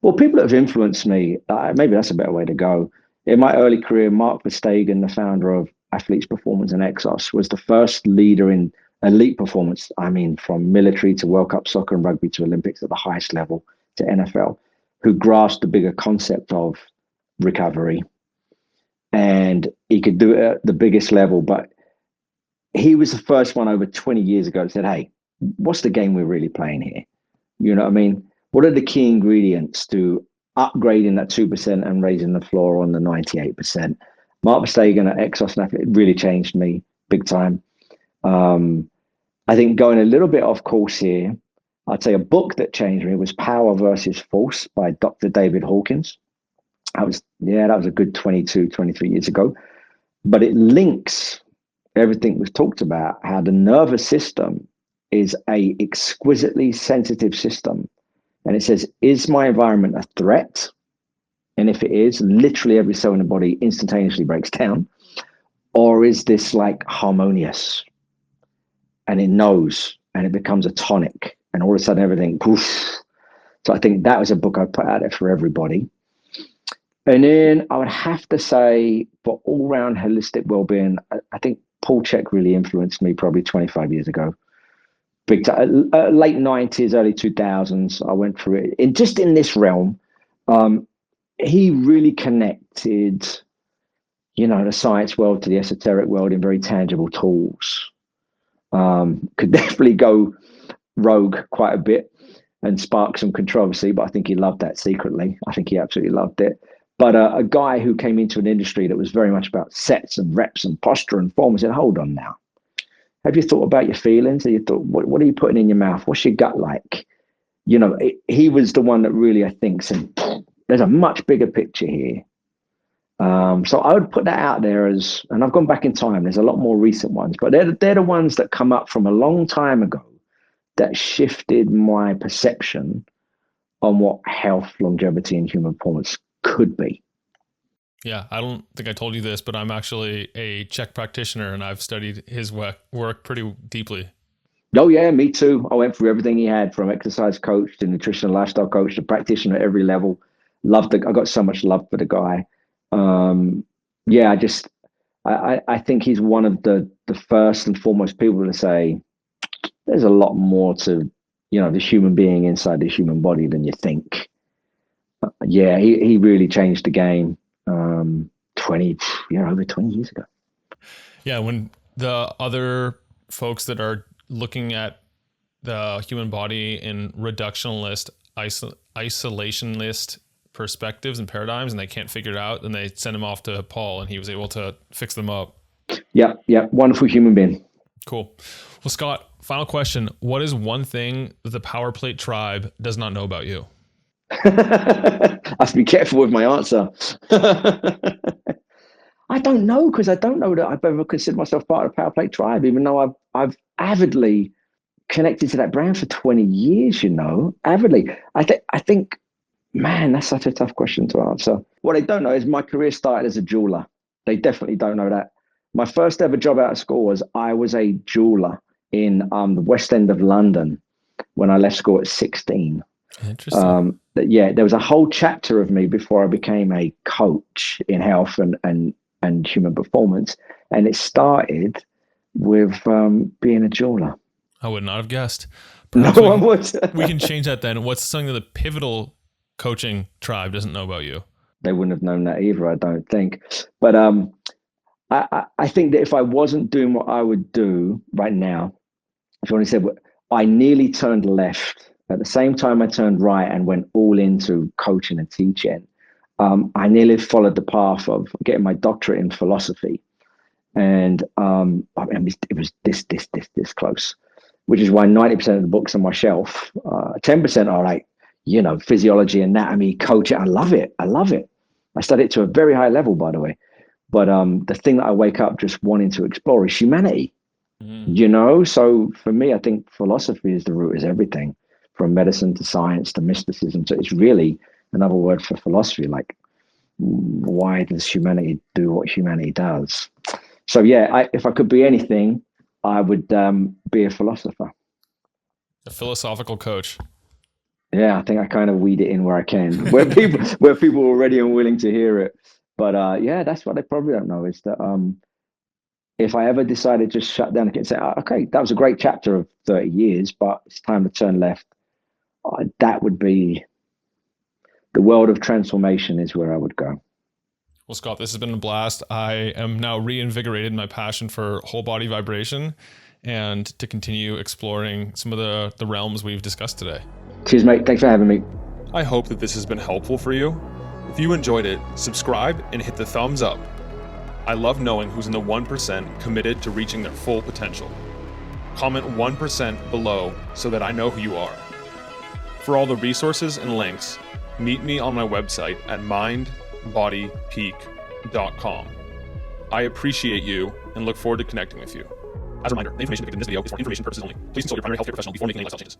Well, people that have influenced me, maybe that's a better way to go. In my early career, Mark Verstegen, the founder of Athletes Performance and Exos, was the first leader in elite performance. I mean, from military to World Cup soccer and rugby to Olympics at the highest level to NFL, who grasped the bigger concept of recovery. And he could do it at the biggest level, but he was the first one over 20 years ago that said, hey, what's the game we're really playing here? You know what I mean? What are the key ingredients to upgrading that 2% and raising the floor on the 98%? Mark Verstegen at Exos it really changed me big time. I think going a little bit off course here, I'd say a book that changed me was Power versus Force by Dr. David Hawkins. That was a good 22, 23 years ago. But it links everything we've talked about, how the nervous system is a exquisitely sensitive system. And it says, is my environment a threat? And if it is, literally every cell in the body instantaneously breaks down. Or is this like harmonious? And it knows, and it becomes a tonic. And all of a sudden everything, poof. So I think that was a book I put out there for everybody. And then I would have to say, for all-round holistic well-being, I think Paul Chek really influenced me probably 25 years ago. Big time, late 90s, early 2000s, I went through it. Just in this realm, he really connected, the science world to the esoteric world in very tangible tools. Could definitely go rogue quite a bit and spark some controversy, but I think he loved that secretly. I think he absolutely loved it. But a guy who came into an industry that was very much about sets and reps and posture and form said, hold on now. Have you thought about your feelings? Have you thought, what are you putting in your mouth? What's your gut like? He was the one that really, I think, said, there's a much bigger picture here. So I would put that out there as, and I've gone back in time. There's a lot more recent ones, but they're the ones that come up from a long time ago that shifted my perception on what health, longevity, and human performance could be. Yeah, I don't think I told you this, but I'm actually a Czech practitioner and I've studied his work pretty deeply. Oh yeah, me too. I went through everything he had, from exercise coach to nutritional lifestyle coach to practitioner at every level. I got so much love for the guy. I think he's one of the first and foremost people to say there's a lot more to, the human being inside the human body than you think. He really changed the game. 20 years ago. Yeah, when the other folks that are looking at the human body in reductionist, isolationist perspectives and paradigms, and they can't figure it out, then they send him off to Paul, and he was able to fix them up. Yeah, wonderful human being. Cool. Well, Scott, final question. What is one thing that the Power Plate tribe does not know about you? I have to be careful with my answer. I don't know, because I don't know that I've ever considered myself part of the Power Plate tribe, even though I've avidly connected to that brand for 20 years, avidly. I think, man, that's such a tough question to answer. What they don't know is my career started as a jeweler. They definitely don't know that. My first ever job out of school I was a jeweler in the West End of London when I left school at 16. Interesting. There was a whole chapter of me before I became a coach in health and human performance. And it started with being a jeweler. I would not have guessed. Perhaps no one would. We can change that then. What's something that the pivotal coaching tribe doesn't know about you? They wouldn't have known that either, I don't think. But I think that if I wasn't doing what I would do right now, if you want to say, I nearly turned left. At the same time, I turned right and went all into coaching and teaching. I nearly followed the path of getting my doctorate in philosophy. And it was this close, which is why 90% of the books on my shelf, 10% are like, physiology, anatomy, coaching. I love it. I studied it to a very high level, by the way. But the thing that I wake up just wanting to explore is humanity. Mm. So for me, I think philosophy is the root is everything, from medicine to science to mysticism. So it's really another word for philosophy, like why does humanity do what humanity does? So yeah, if I could be anything, I would be a philosopher. A philosophical coach. Yeah, I think I kind of weed it in where I can, where people are ready and willing to hear it. But yeah, that's what they probably don't know is that if I ever decided to just shut down and say, "Oh, okay, that was a great chapter of 30 years, but it's time to turn left," that would be the world of transformation is where I would go. Well, Scott, this has been a blast. I am now reinvigorated in my passion for whole body vibration and to continue exploring some of the realms we've discussed today. Cheers, mate. Thanks for having me. I hope that this has been helpful for you. If you enjoyed it, subscribe and hit the thumbs up. I love knowing who's in the 1% committed to reaching their full potential. Comment 1% below so that I know who you are. For all the resources and links, meet me on my website at mindbodypeak.com. I appreciate you and look forward to connecting with you. As a reminder, the information depicted in this video is for information purposes only. Please consult your primary healthcare professional before making any lifestyle changes.